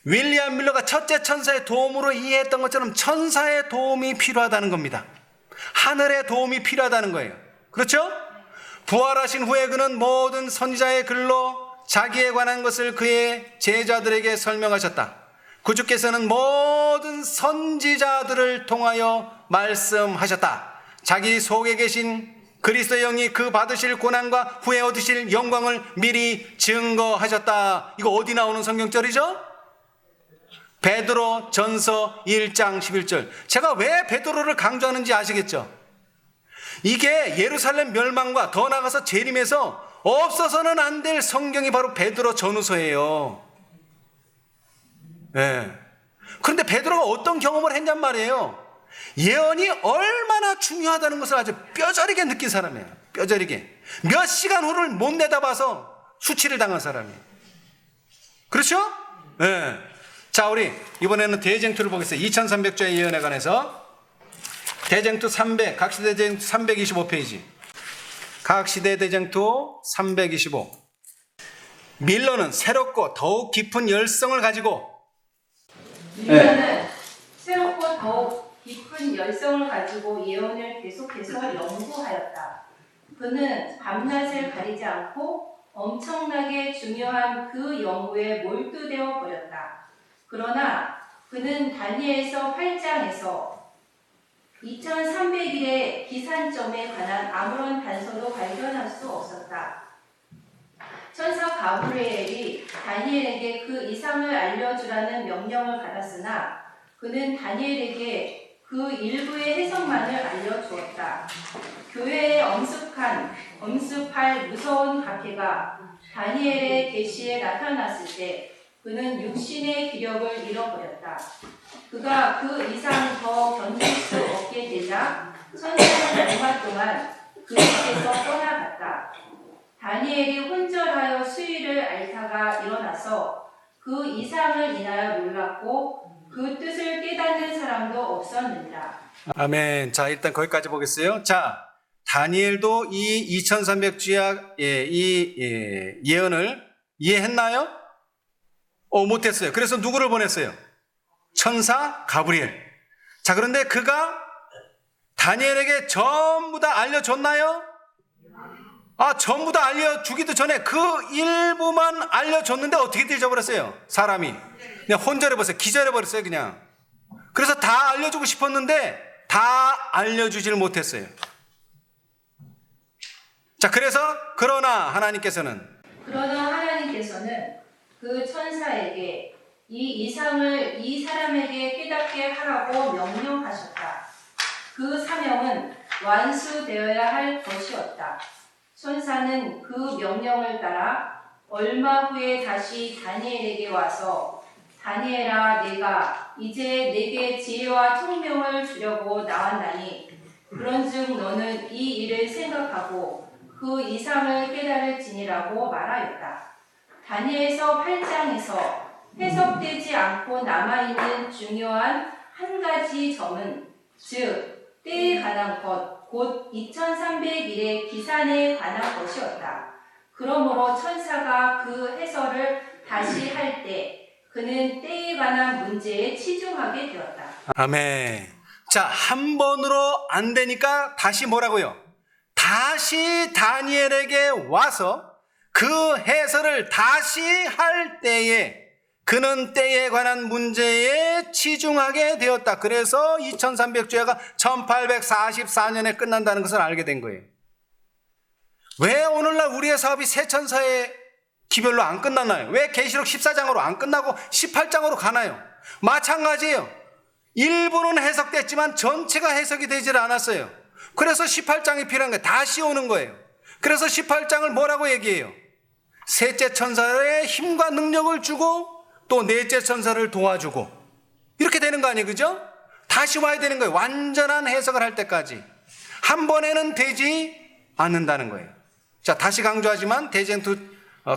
윌리엄 밀러가 첫째 천사의 도움으로 이해했던 것처럼 천사의 도움이 필요하다는 겁니다. 하늘의 도움이 필요하다는 거예요. 그렇죠? 부활하신 후에 그는 모든 선지자의 글로 자기에 관한 것을 그의 제자들에게 설명하셨다. 구주께서는 모든 선지자들을 통하여 말씀하셨다. 자기 속에 계신 그리스도의 영이 그 받으실 고난과 후에 얻으실 영광을 미리 증거하셨다. 이거 어디 나오는 성경절이죠? 베드로 전서 1장 11절. 제가 왜 베드로를 강조하는지 아시겠죠? 이게 예루살렘 멸망과 더 나아가서 재림에서 없어서는 안 될 성경이 바로 베드로 전후서예요. 네. 그런데 베드로가 어떤 경험을 했냔 말이에요. 예언이 얼마나 중요하다는 것을 아주 뼈저리게 느낀 사람이에요. 뼈저리게. 몇 시간 후를 못 내다봐서 수치를 당한 사람이에요. 그렇죠? 네. 자, 우리 이번에는 대쟁투를 보겠습니다. 2300조의 예언에 관해서 대쟁투 300, 각시대 대쟁투 325페이지. 각시대 대쟁투 325. 밀러는 새롭고 더욱 깊은 열성을 가지고, 밀러는 새롭고 더욱 깊은 열성을 가지고 예언을 계속해서 연구하였다. 그는 밤낮을 가리지 않고 엄청나게 중요한 그 연구에 몰두되어 버렸다. 그러나 그는 다니엘서 8장에서 2300일의 기산점에 관한 아무런 단서도 발견할 수 없었다. 천사 가브리엘이 다니엘에게 그 이상을 알려주라는 명령을 받았으나 그는 다니엘에게 그 일부의 해석만을 알려주었다. 교회에 엄습할 무서운 박해가 다니엘의 계시에 나타났을 때 그는 육신의 기력을 잃어버렸다. 그가 그 이상 더 견딜 수 없게 되자 천사는 얼마 동안 그에게서 떠나갔다. 다니엘이 혼절하여 수위를 앓다가 일어나서 그 이상을 인하여 놀랐고 그 뜻을 깨닫는 사람도 없었느니라. 아멘. 자, 일단 거기까지 보겠어요. 자, 다니엘도 이 2300주야 이 예언을 이해했나요? 못했어요. 그래서 누구를 보냈어요? 천사 가브리엘. 자, 그런데 그가 다니엘에게 전부 다 알려줬나요? 전부 다 알려주기도 전에 그 일부만 알려줬는데 어떻게 잊어버렸어요? 사람이. 그냥 혼절해버렸어요. 기절해버렸어요, 그냥. 그래서 다 알려주고 싶었는데 다 알려주질 못했어요. 자, 그러나 하나님께서는 그 천사에게 이 이상을 이 사람에게 깨닫게 하라고 명령하셨다. 그 사명은 완수되어야 할 것이었다. 천사는 그 명령을 따라 얼마 후에 다시 다니엘에게 와서 다니엘아, 내가 이제 내게 지혜와 총명을 주려고 나왔나니 그런즉 너는 이 일을 생각하고 그 이상을 깨달을지니라고 말하였다. 다니엘서 8장에서 해석되지 않고 남아있는 중요한 한 가지 점은 즉 때에 관한 것, 곧 2300일의 기산에 관한 것이었다. 그러므로 천사가 그 해설을 다시 할 때 그는 때에 관한 문제에 치중하게 되었다. 아멘. 자, 한 번으로 안 되니까 다시 뭐라고요? 다시 다니엘에게 와서 그 해설을 다시 할 때에 그는 때에 관한 문제에 치중하게 되었다. 그래서 2300주야가 1844년에 끝난다는 것을 알게 된 거예요. 왜 오늘날 우리의 사업이 세 천사의 기별로 안 끝났나요? 왜 계시록 14장으로 안 끝나고 18장으로 가나요? 마찬가지예요. 일부는 해석됐지만 전체가 해석이 되질 않았어요. 그래서 18장이 필요한 거예요. 다시 오는 거예요. 그래서 18장을 뭐라고 얘기해요? 셋째 천사의 힘과 능력을 주고 또 넷째 천사를 도와주고 이렇게 되는 거 아니에요? 그죠? 다시 와야 되는 거예요. 완전한 해석을 할 때까지. 한 번에는 되지 않는다는 거예요. 자, 다시 강조하지만 대쟁투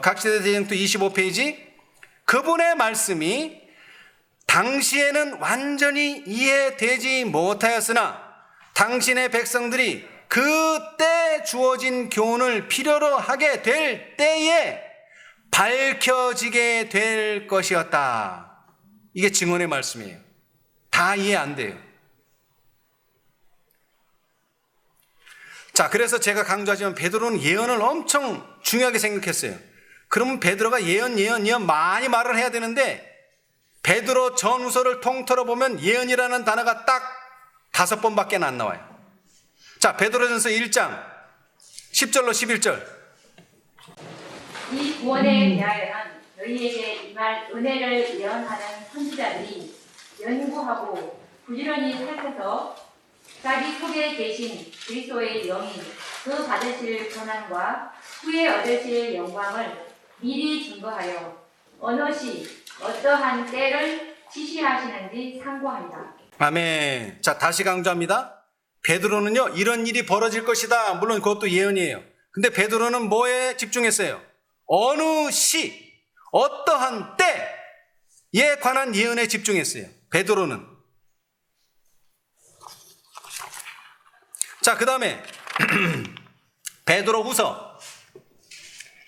각시대 대쟁투 25페이지 그분의 말씀이 당시에는 완전히 이해되지 못하였으나 당신의 백성들이 그때 주어진 교훈을 필요로 하게 될 때에 밝혀지게 될 것이었다. 이게 증언의 말씀이에요. 다 이해 안 돼요. 자, 그래서 제가 강조하지만 베드로는 예언을 엄청 중요하게 생각했어요. 그러면 베드로가 예언 많이 말을 해야 되는데 베드로 전후서를 통틀어 보면 예언이라는 단어가 딱 5번밖에 안 나와요. 자, 베드로전서 1장 10절로 11절. 이 구원에 대하여는 너희에게 임할 은혜를 예언하는 선지자들이 연구하고 부지런히 살펴서 자기 속에 계신 그리스도의 영이 그 받으실 권한과 후에 얻으실 영광을 미리 증거하여 어느 시 어떠한 때를 지시하시는지 상고합니다. 아멘. 자, 다시 강조합니다. 베드로는요, 이런 일이 벌어질 것이다. 물론 그것도 예언이에요. 근데 베드로는 뭐에 집중했어요? 어느 시, 어떠한 때에 관한 예언에 집중했어요. 베드로는. 자, 그 다음에 베드로 후서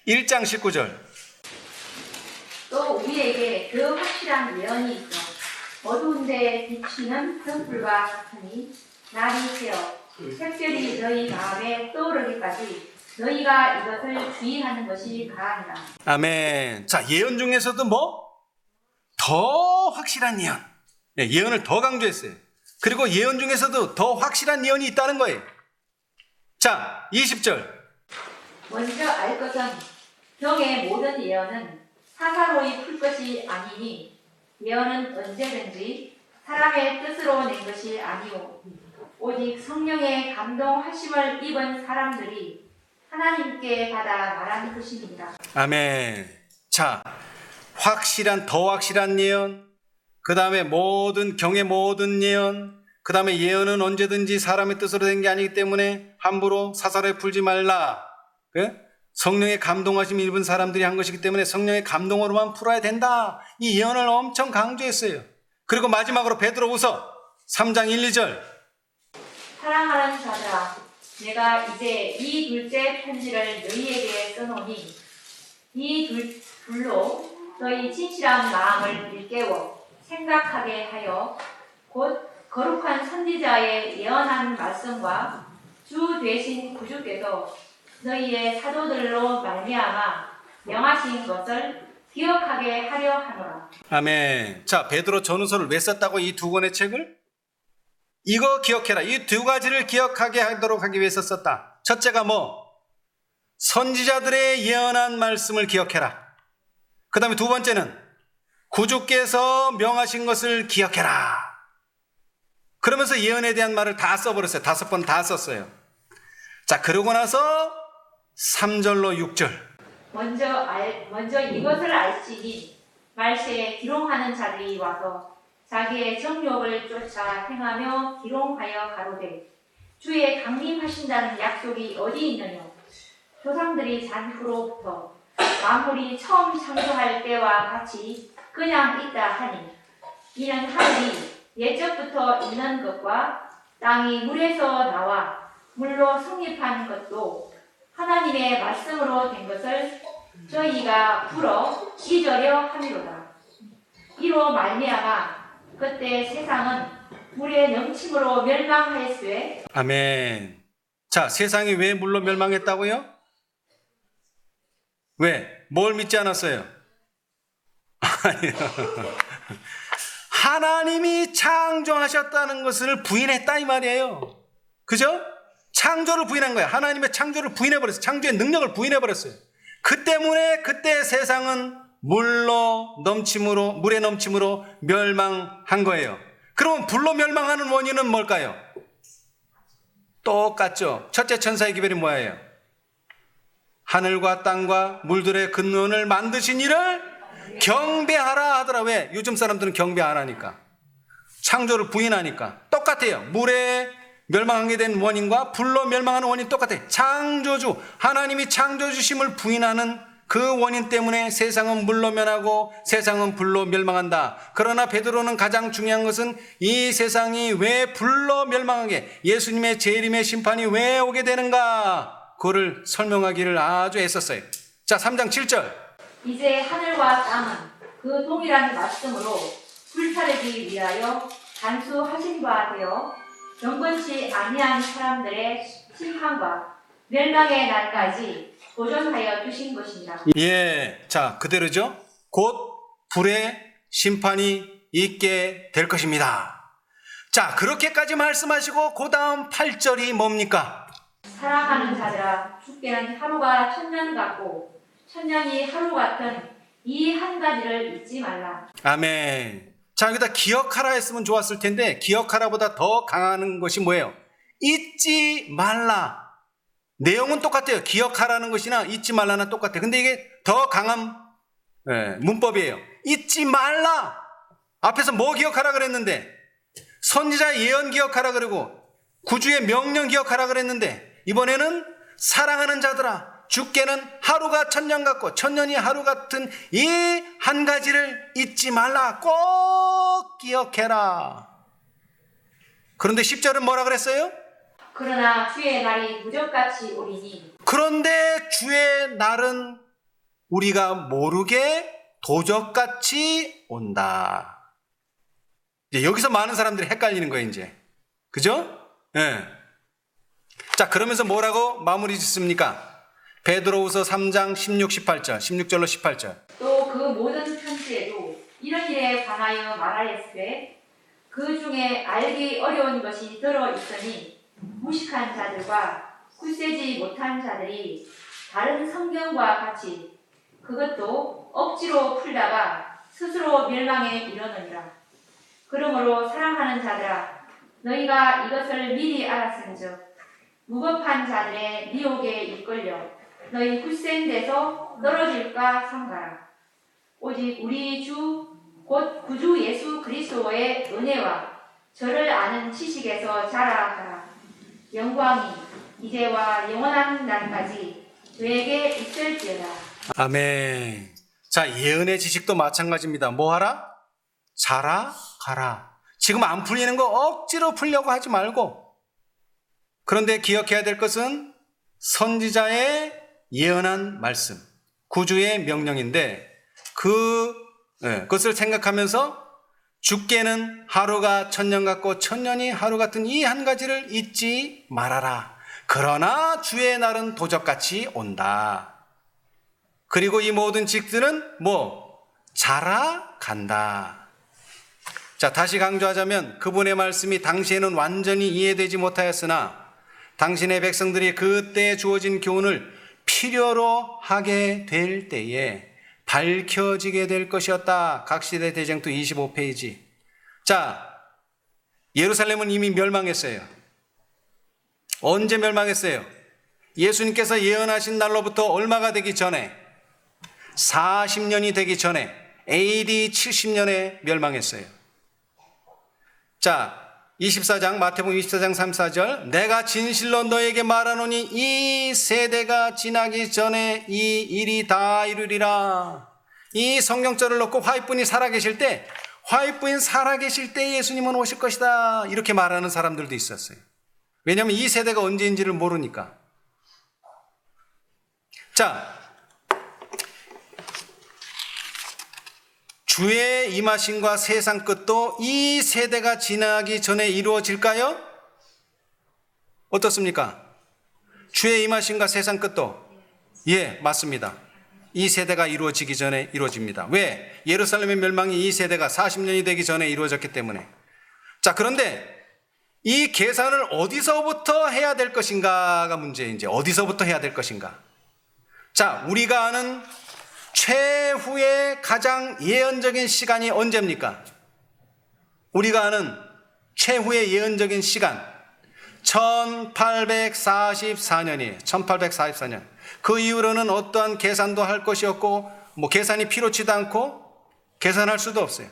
1장 19절. 또 우리에게 그 확실한 예언이 있어 어두운데 비치는 등불과 같으니 날이 새어 특별히 너희 마음에 떠오르기까지 너희가 이것을 주의하는 것이 가하니라. 아멘. 자, 예언 중에서도 뭐? 더 확실한 예언. 네, 예언을 더 강조했어요. 그리고 예언 중에서도 더 확실한 예언이 있다는 거예요. 자, 20절. 먼저 알 것은 병의 모든 예언은 사사로이 풀 것이 아니니 예언은 언제든지 사람의 뜻으로 낸 것이 아니오 오직 성령의 감동하심을 입은 사람들이 하나님께 받아 말하는 것입니다. 아멘. 자, 더 확실한 예언, 그 다음에 경의 모든 예언, 그 다음에 예언은 언제든지 사람의 뜻으로 된 게 아니기 때문에 함부로 사사로이 풀지 말라. 성령의 감동하심 입은 사람들이 한 것이기 때문에 성령의 감동으로만 풀어야 된다. 이 예언을 엄청 강조했어요. 그리고 마지막으로 베드로후서 3장 1, 2절. 사랑하는 자들아, 내가 이제 이 둘째 편지를 너희에게 써노니 이 둘로 너희 진실한 마음을 일깨워 생각하게 하여 곧 거룩한 선지자의 예언한 말씀과 주 되신 구주께서 너희의 사도들로 말미암아 명하신 것을 기억하게 하려 하노라. 아멘. 자, 베드로 전후서를 왜 썼다고 이 두 권의 책을? 이거 기억해라. 이 두 가지를 기억하게 하도록 하기 위해서 썼다. 첫째가 뭐? 선지자들의 예언한 말씀을 기억해라. 그 다음에 두 번째는 구주께서 명하신 것을 기억해라. 그러면서 예언에 대한 말을 다 써버렸어요. 5번 다 썼어요. 자, 그러고 나서 3절로 6절. 먼저 이것을 알지니 말세에 기롱하는 자들이 와서 자기의 정욕을 쫓아 행하며 기롱하여 가로되 주의 강림하신다는 약속이 어디 있느냐. 조상들이 잔 후로부터 만물이 처음 창조할 때와 같이 그냥 있다 하니 이는 하늘이 예적부터 있는 것과 땅이 물에서 나와 물로 성립한 것도 하나님의 말씀으로 된 것을 저희가 풀어 잊으려 함이로다. 이로 말미암아 그때 세상은 물의 넘침으로 멸망하였으되. 아멘. 자, 세상이 왜 물로 멸망했다고요? 왜? 뭘 믿지 않았어요? 아니요. 하나님이 창조하셨다는 것을 부인했다 이 말이에요. 그죠? 창조를 부인한 거야. 하나님의 창조를 부인해버렸어요. 창조의 능력을 부인해버렸어요. 그 때문에 그때 세상은 물의 넘침으로 멸망한 거예요. 그러면 불로 멸망하는 원인은 뭘까요? 똑같죠. 첫째 천사의 기별이 뭐예요? 하늘과 땅과 물들의 근원을 만드신 이를 경배하라 하더라. 왜? 요즘 사람들은 경배 안 하니까. 창조를 부인하니까. 똑같아요. 물에 멸망하게 된 원인과 불로 멸망하는 원인 똑같아요. 창조주, 하나님이 창조주심을 부인하는 그 원인 때문에 세상은 물로 면하고 세상은 불로 멸망한다. 그러나 베드로는 가장 중요한 것은 이 세상이 왜 불로 멸망하게, 예수님의 재림의 심판이 왜 오게 되는가, 그거를 설명하기를 아주 애썼어요. 자, 3장 7절. 이제 하늘과 땅은 그 동일한 말씀으로 불타르기 위하여 단수하신 바 되어 경건치 아니한 사람들의 심판과 멸망의 날까지 보존하여 두신 것입니다. 예, 자, 그대로죠. 곧 불의 심판이 있게 될 것입니다. 자, 그렇게까지 말씀하시고 그 다음 8절이 뭡니까? 사랑하는 자들아, 주께는 하루가 천년 같고 천년이 하루 같은 이 한 가지를 잊지 말라. 아멘. 자, 여기다 기억하라 했으면 좋았을 텐데 기억하라보다 더 강한 것이 뭐예요? 잊지 말라. 내용은 똑같아요. 기억하라는 것이나 잊지 말라는 똑같아요. 근데 이게 더 강한 문법이에요. 잊지 말라. 앞에서 뭐 기억하라 그랬는데, 선지자의 예언 기억하라 그러고 구주의 명령 기억하라 그랬는데, 이번에는 사랑하는 자들아, 주께는 하루가 천년 같고 천년이 하루 같은 이 한 가지를 잊지 말라. 꼭 기억해라. 그런데 10절은 뭐라 그랬어요? 그러나 주의 날이 무적같이 오리니. 그런데 주의 날은 우리가 모르게 도적같이 온다. 이제 여기서 많은 사람들이 헷갈리는 거예요, 이제. 그죠? 예. 자, 그러면서 뭐라고 마무리 짓습니까? 베드로후서 3장 16, 18절, 16절로 18절. 또 그 모든 편지에도 이런 일에 관하여 말하였으되 그 중에 알기 어려운 것이 들어 있으니 무식한 자들과 굳세지 못한 자들이 다른 성경과 같이 그것도 억지로 풀다가 스스로 멸망에 이르느니라. 그러므로 사랑하는 자들아, 너희가 이것을 미리 알았은즉 무법한 자들의 미혹에 이끌려 너희 굳센 데서 떨어질까 삼가라. 오직 우리 주 곧 구주 예수 그리스도의 은혜와 저를 아는 지식에서 자라가라. 영광이 이제와 영원한 날까지 너에게 있을지어다. 아멘. 자, 예언의 지식도 마찬가지입니다. 뭐 하라? 자라가라. 지금 안 풀리는 거 억지로 풀려고 하지 말고. 그런데 기억해야 될 것은 선지자의 예언한 말씀, 구주의 명령인데 그것을 생각하면서 주께는 하루가 천년 같고 천년이 하루 같은 이 한 가지를 잊지 말아라. 그러나 주의 날은 도적같이 온다. 그리고 이 모든 직들은 자라간다. 자, 다시 강조하자면 그분의 말씀이 당시에는 완전히 이해되지 못하였으나 당신의 백성들이 그때 주어진 교훈을 필요로 하게 될 때에 밝혀지게 될 것이었다. 각시대 대쟁투 25페이지. 자, 예루살렘은 이미 멸망했어요. 언제 멸망했어요? 예수님께서 예언하신 날로부터 얼마가 되기 전에, 40년이 되기 전에, AD 70년에 멸망했어요. 자, 24장, 마태복음 24장 3, 4절. 내가 진실로 너에게 말하노니 이 세대가 지나기 전에 이 일이 다 이루리라. 이 성경절을 놓고 화이트분이 살아계실 때, 예수님은 오실 것이다. 이렇게 말하는 사람들도 있었어요. 왜냐하면 이 세대가 언제인지를 모르니까. 자, 주의 임하심과 세상 끝도 이 세대가 지나기 전에 이루어질까요? 어떻습니까? 주의 임하심과 세상 끝도? 예, 맞습니다. 이 세대가 이루어지기 전에 이루어집니다. 왜? 예루살렘의 멸망이 이 세대가 40년이 되기 전에 이루어졌기 때문에. 자, 그런데 이 계산을 어디서부터 해야 될 것인가가 문제예요. 이제 어디서부터 해야 될 것인가. 자, 우리가 아는 최후의 가장 예언적인 시간이 언제입니까? 우리가 아는 최후의 예언적인 시간 1844년이에요. 1844년. 그 이후로는 어떠한 계산도 할 것이 없고 뭐 계산이 필요치도 않고 계산할 수도 없어요.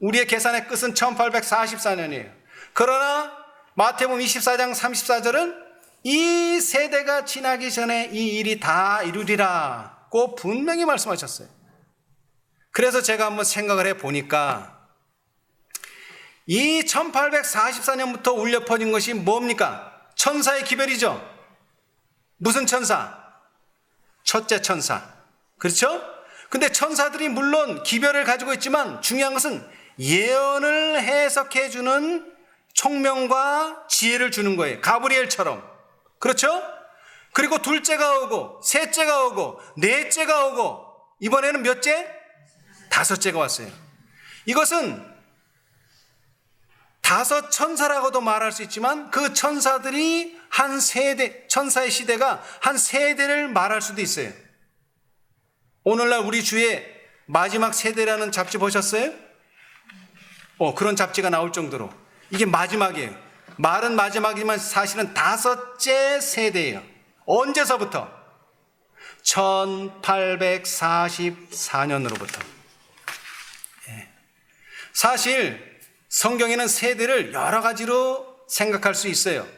우리의 계산의 끝은 1844년이에요. 그러나 마태복음 24장 34절은 이 세대가 지나기 전에 이 일이 다 이루리라고 분명히 말씀하셨어요. 그래서 제가 한번 생각을 해보니까 이 1844년부터 울려 퍼진 것이 뭡니까? 천사의 기별이죠. 무슨 천사? 첫째 천사. 그렇죠? 근데 천사들이 물론 기별을 가지고 있지만 중요한 것은 예언을 해석해주는 총명과 지혜를 주는 거예요. 가브리엘처럼. 그렇죠? 그리고 둘째가 오고 셋째가 오고 넷째가 오고 이번에는 몇째? 다섯째가 왔어요. 이것은 다섯 천사라고도 말할 수 있지만 그 천사들이 한 세대, 천사의 시대가 한 세대를 말할 수도 있어요. 오늘날 우리 주에 마지막 세대라는 잡지 보셨어요? 그런 잡지가 나올 정도로 이게 마지막이에요. 말은 마지막이지만 사실은 다섯째 세대예요. 언제서부터? 1844년으로부터. 사실 성경에는 세대를 여러 가지로 생각할 수 있어요.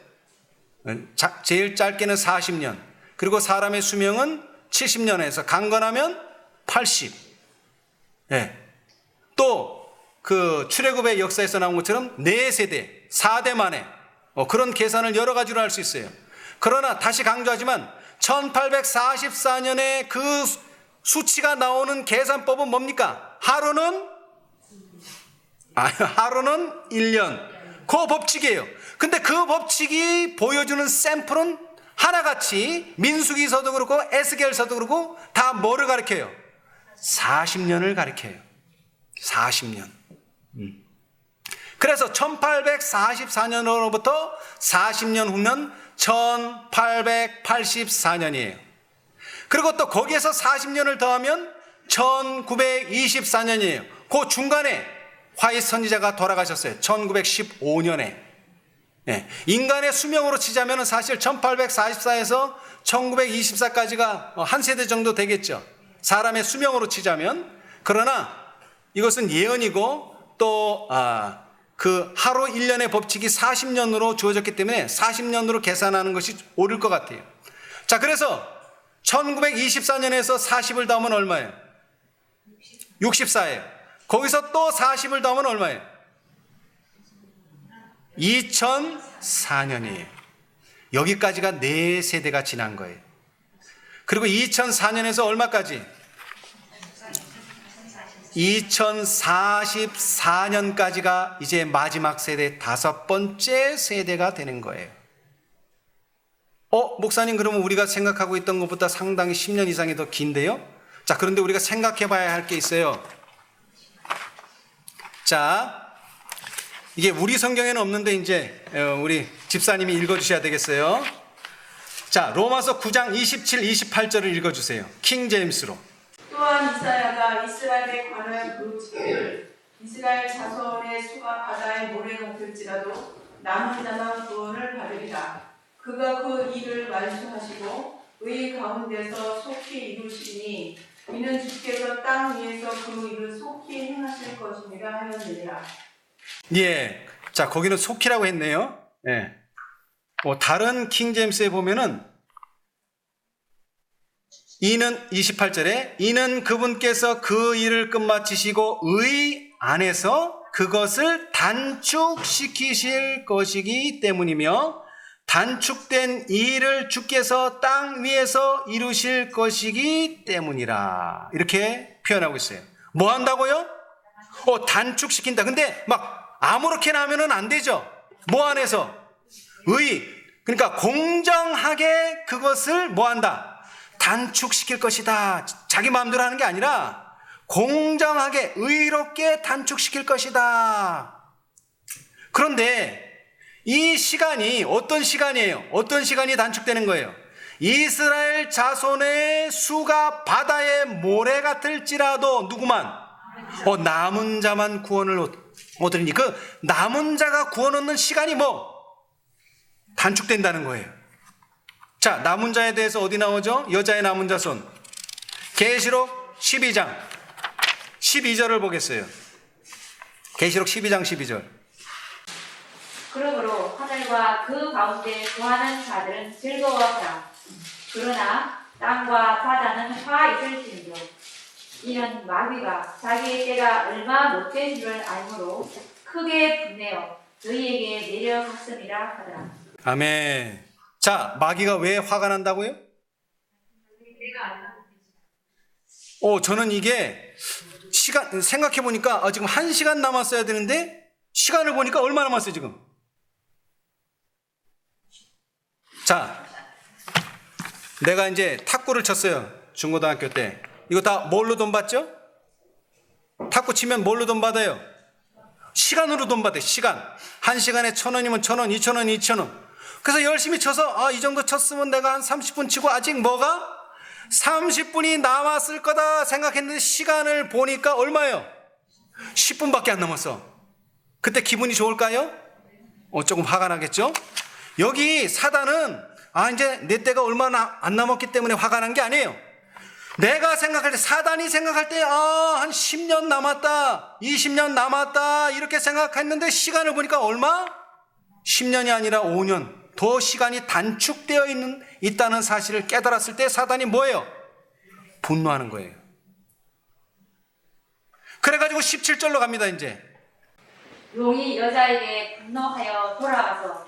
제일 짧게는 40년, 그리고 사람의 수명은 70년에서 강건하면 80. 또 그 출애굽의 역사에서 나온 것처럼 4세대, 4대 만에 그런 계산을 여러 가지로 할 수 있어요. 그러나 다시 강조하지만 1844년에 그 수치가 나오는 계산법은 뭡니까? 하루는 1년. 그 법칙이에요. 근데 그 법칙이 보여주는 샘플은 하나같이 민수기서도 그렇고 에스겔서도 그렇고 다 뭐를 가리켜요? 40년을 가리켜요. 40년. 그래서 1844년으로부터 40년 후면 1884년이에요. 그리고 또 거기에서 40년을 더하면 1924년이에요. 그 중간에 화이트 선지자가 돌아가셨어요. 1915년에. 인간의 수명으로 치자면 사실 1844에서 1924까지가 한 세대 정도 되겠죠. 사람의 수명으로 치자면. 그러나 이것은 예언이고 또 그 하루 1년의 법칙이 40년으로 주어졌기 때문에 40년으로 계산하는 것이 옳을 것 같아요. 자, 그래서 1924년에서 40을 더하면 얼마예요? 64예요. 거기서 또 40을 더하면 얼마예요? 2004년이에요. 여기까지가 4세대가 지난 거예요. 그리고 2004년에서 얼마까지? 2044년까지가 이제 마지막 세대 5번째 세대가 되는 거예요. 목사님, 그러면 우리가 생각하고 있던 것보다 상당히 10년 이상이 더 긴데요? 자, 그런데 우리가 생각해 봐야 할 게 있어요. 자, 이게 우리 성경에는 없는데 이제 우리 집사님이 읽어주셔야 되겠어요. 자, 로마서 9장 27, 28절을 읽어주세요. 킹 제임스로. 또한 이사야가 이스라엘에 관한 그 책을 이스라엘 자손의 수가 바다에 몰아넣을지라도 남은 자만 구원을 받으리라. 그가 그 일을 완수하시고 의 가운데서 속히 이루시니 이는 주께서 땅 위에서 그 일을 속히 행하실 것이니라 하였느니라. 예, 자, 거기는 속히라고 했네요. 예. 다른 킹 제임스에 보면은 이는 28절에 이는 그분께서 그 일을 끝마치시고 의 안에서 그것을 단축시키실 것이기 때문이며 단축된 이 일을 주께서 땅 위에서 이루실 것이기 때문이라. 이렇게 표현하고 있어요. 뭐 한다고요? 단축시킨다. 근데 막 아무렇게나 하면은 안 되죠. 뭐 안에서? 그러니까 공정하게 그것을 뭐 한다? 단축시킬 것이다. 자기 마음대로 하는 게 아니라 공정하게 의롭게 단축시킬 것이다. 그런데 이 시간이 어떤 시간이에요? 어떤 시간이 단축되는 거예요? 이스라엘 자손의 수가 바다의 모래 같을지라도 누구만? 남은 자만 구원을 얻으리니. 그 남은 자가 구원 얻는 시간이 단축된다는 거예요. 자, 남은 자에 대해서 어디 나오죠? 여자의 남은 자손. 계시록 12장 12절을 보겠어요. 계시록 12장 12절. 그러므로 하늘과 그 가운데 거하는 자들은 즐거워하라. 그러나 땅과 바다는 화 있을지니라. 이는 마귀가 자기의 때가 얼마 못된 줄을 알므로 크게 분내어 너희에게 내려갔음이라 하더라. 아멘. 자, 마귀가 왜 화가 난다고요? 저는 이게 시간 생각해 보니까 지금 1시간 남았어야 되는데 시간을 보니까 얼마 남았어요 지금? 자, 내가 이제 탁구를 쳤어요. 중고등학교 때. 이거 다 뭘로 돈 받죠? 탁구 치면 뭘로 돈 받아요? 시간으로 돈 받아요. 시간. 1시간에 1,000원이면 1,000원, 2,000원, 2,000원. 그래서 열심히 쳐서 이 정도 쳤으면 내가 한 30분 치고 아직 30분이 남았을 거다 생각했는데 시간을 보니까 얼마예요? 10분밖에 안 남았어. 그때 기분이 좋을까요? 조금 화가 나겠죠? 여기 사단은 이제 내 때가 얼마나 안 남았기 때문에 화가 난 게 아니에요. 내가 생각할 때, 사단이 생각할 때 한 10년 남았다, 20년 남았다 이렇게 생각했는데 시간을 보니까 얼마? 10년이 아니라 5년 더 시간이 단축되어 있다는 사실을 깨달았을 때 사단이 뭐예요? 분노하는 거예요. 그래가지고 17절로 갑니다. 이제 용이 여자에게 분노하여 돌아와서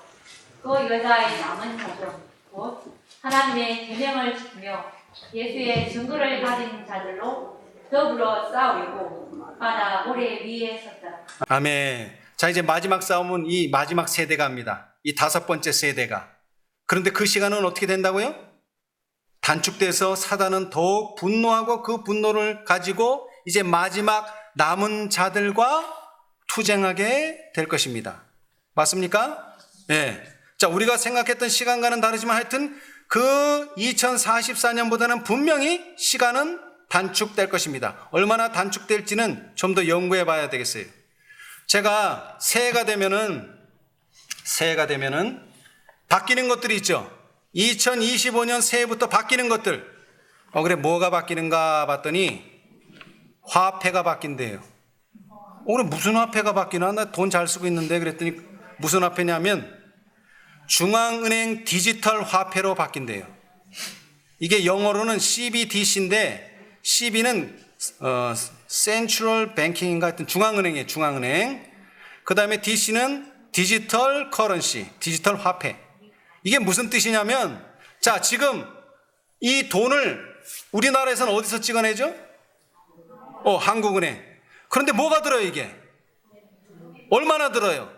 그 여자의 남은 자손 곧 하나님의 계명을 지키며 예수의 증거를 가진 자들로 더불어 싸우려고 바다 모래 위에 섰다. 아멘. 자, 이제 마지막 싸움은 이 마지막 세대가 합니다. 이 5번째 세대가. 그런데 그 시간은 어떻게 된다고요? 단축돼서 사단은 더욱 분노하고 그 분노를 가지고 이제 마지막 남은 자들과 투쟁하게 될 것입니다. 맞습니까? 네. 자, 우리가 생각했던 시간과는 다르지만 하여튼 그 2044년보다는 분명히 시간은 단축될 것입니다. 얼마나 단축될지는 좀 더 연구해 봐야 되겠어요. 제가 새해가 되면은 바뀌는 것들이 있죠. 2025년 새해부터 바뀌는 것들. 그래, 뭐가 바뀌는가 봤더니 화폐가 바뀐대요. 그래, 무슨 화폐가 바뀌나? 나 돈 잘 쓰고 있는데 그랬더니 무슨 화폐냐면 중앙은행 디지털 화폐로 바뀐대요. 이게 영어로는 CBDC인데 CB는 Central Banking인가 하여튼 중앙은행이에요. 중앙은행. 그 다음에 DC는 디지털 커런시, 디지털 화폐. 이게 무슨 뜻이냐면 자, 지금 이 돈을 우리나라에서는 어디서 찍어내죠? 한국은행. 그런데 뭐가 들어요 이게? 얼마나 들어요?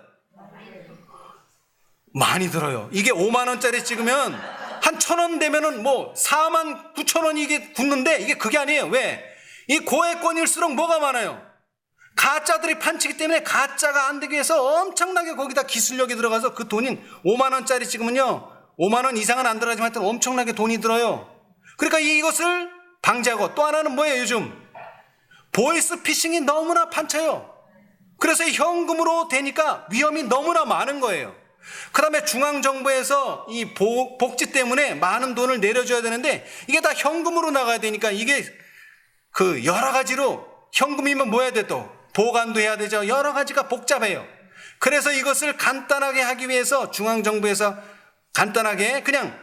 많이 들어요. 이게 5만 원짜리 찍으면 한 1,000원 되면은 49,000원이 이게 붙는데 이게 그게 아니에요. 왜? 이 고액권일수록 뭐가 많아요? 가짜들이 판치기 때문에 가짜가 안 되기 위해서 엄청나게 거기다 기술력이 들어가서 그 돈이 5만 원짜리 찍으면요 5만 원 이상은 안 들어가지만 하여튼 엄청나게 돈이 들어요. 그러니까 이것을 방지하고 또 하나는 뭐예요? 요즘 보이스 피싱이 너무나 판쳐요. 그래서 현금으로 되니까 위험이 너무나 많은 거예요. 그 다음에 중앙정부에서 이 복지 때문에 많은 돈을 내려줘야 되는데 이게 다 현금으로 나가야 되니까 이게 그 여러 가지로 현금이면 뭐 해야 돼 또? 보관도 해야 되죠. 여러 가지가 복잡해요. 그래서 이것을 간단하게 하기 위해서 중앙정부에서 간단하게 그냥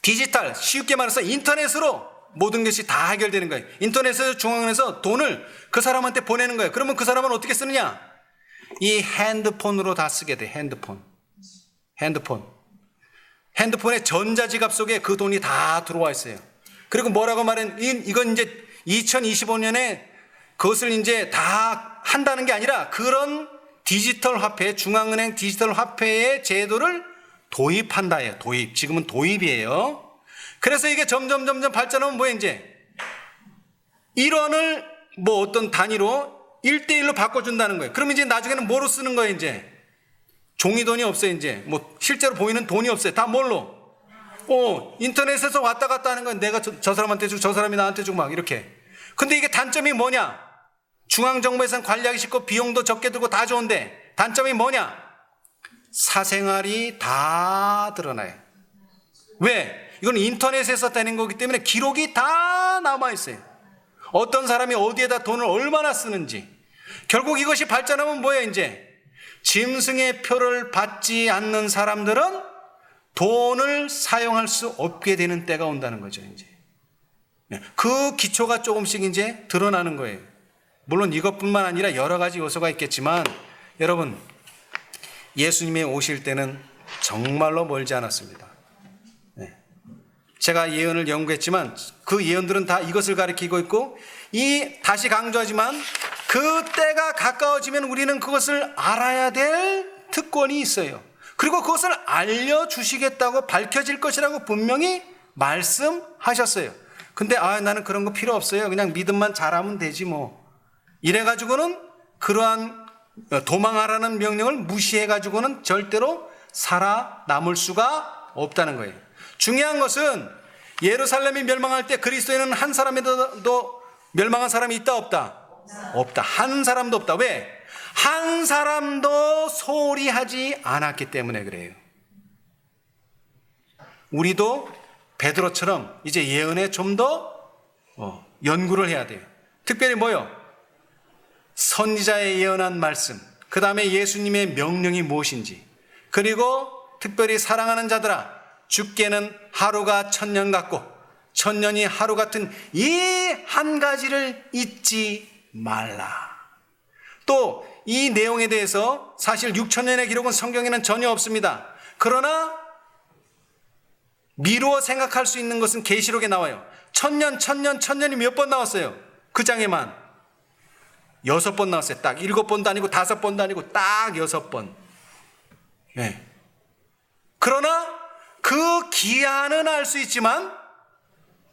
디지털, 쉽게 말해서 인터넷으로 모든 것이 다 해결되는 거예요. 인터넷에서 중앙은행에서 돈을 그 사람한테 보내는 거예요. 그러면 그 사람은 어떻게 쓰느냐? 이 핸드폰으로 다 쓰게 돼. 핸드폰의 전자지갑 속에 그 돈이 다 들어와 있어요. 그리고 뭐라고 이건 이제 2025년에 그것을 이제 다 한다는 게 아니라 그런 디지털 화폐, 중앙은행 디지털 화폐의 제도를 도입한다예요. 도입. 지금은 도입이에요. 그래서 이게 점점 발전하면 뭐예요, 이제? 1원을 어떤 단위로 1대1로 바꿔준다는 거예요. 그럼 이제 나중에는 뭐로 쓰는 거예요, 이제? 종이돈이 없어요. 이제 뭐 실제로 보이는 돈이 없어요. 다 뭘로? 인터넷에서 왔다 갔다 하는 건 내가 저 사람한테 주고 저 사람이 나한테 주고 막 이렇게. 근데 이게 단점이 뭐냐? 중앙정부에서는 관리하기 쉽고 비용도 적게 들고 다 좋은데 단점이 뭐냐? 사생활이 다 드러나요. 왜? 이건 인터넷에서 되는 거기 때문에 기록이 다 남아있어요. 어떤 사람이 어디에다 돈을 얼마나 쓰는지. 결국 이것이 발전하면 뭐예요? 이제 짐승의 표를 받지 않는 사람들은 돈을 사용할 수 없게 되는 때가 온다는 거죠. 이제 그 기초가 조금씩 이제 드러나는 거예요. 물론 이것뿐만 아니라 여러 가지 요소가 있겠지만 여러분, 예수님이 오실 때는 정말로 멀지 않았습니다. 제가 예언을 연구했지만 그 예언들은 다 이것을 가리키고 있고, 다시 강조하지만 그 때가 가까워지면 우리는 그것을 알아야 될 특권이 있어요. 그리고 그것을 알려주시겠다고, 밝혀질 것이라고 분명히 말씀하셨어요. 근데 나는 그런 거 필요 없어요. 그냥 믿음만 잘하면 되지 뭐. 이래가지고는 그러한 도망하라는 명령을 무시해가지고는 절대로 살아남을 수가 없다는 거예요. 중요한 것은 예루살렘이 멸망할 때 그리스도에는 한 사람이라도 멸망한 사람이 있다 없다? 없다. 한 사람도 없다. 왜? 한 사람도 소홀히 하지 않았기 때문에 그래요. 우리도 베드로처럼 이제 예언에 좀 더 연구를 해야 돼요. 특별히 뭐요? 선지자의 예언한 말씀, 그 다음에 예수님의 명령이 무엇인지, 그리고 특별히 사랑하는 자들아, 주께는 하루가 1000년 같고 1000년이 하루 같은 이 한 가지를 잊지 말라. 또 이 내용에 대해서 사실 6000년의 기록은 성경에는 전혀 없습니다. 그러나 미루어 생각할 수 있는 것은 계시록에 나와요. 1000년이 몇 번 나왔어요? 그 장에만 6번 나왔어요. 딱 7번도 아니고 5번도 아니고 딱 6번. 네. 그러나 그 기한은 알 수 있지만,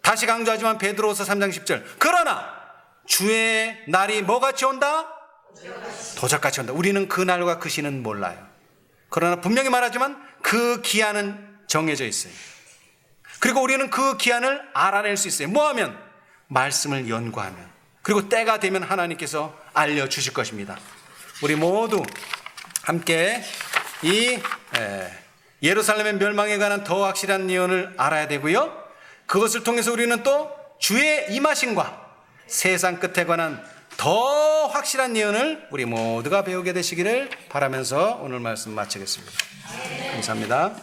다시 강조하지만 베드로후서 3장 10절, 그러나 주의 날이 뭐같이 온다? 도적같이 온다. 우리는 그 날과 그 시는 몰라요. 그러나 분명히 말하지만 그 기한은 정해져 있어요. 그리고 우리는 그 기한을 알아낼 수 있어요. 뭐하면? 말씀을 연구하면. 그리고 때가 되면 하나님께서 알려주실 것입니다. 우리 모두 함께 이 예루살렘의 멸망에 관한 더 확실한 예언을 알아야 되고요. 그것을 통해서 우리는 또 주의 임하심과 세상 끝에 관한 더 확실한 예언을 우리 모두가 배우게 되시기를 바라면서 오늘 말씀 마치겠습니다. 감사합니다.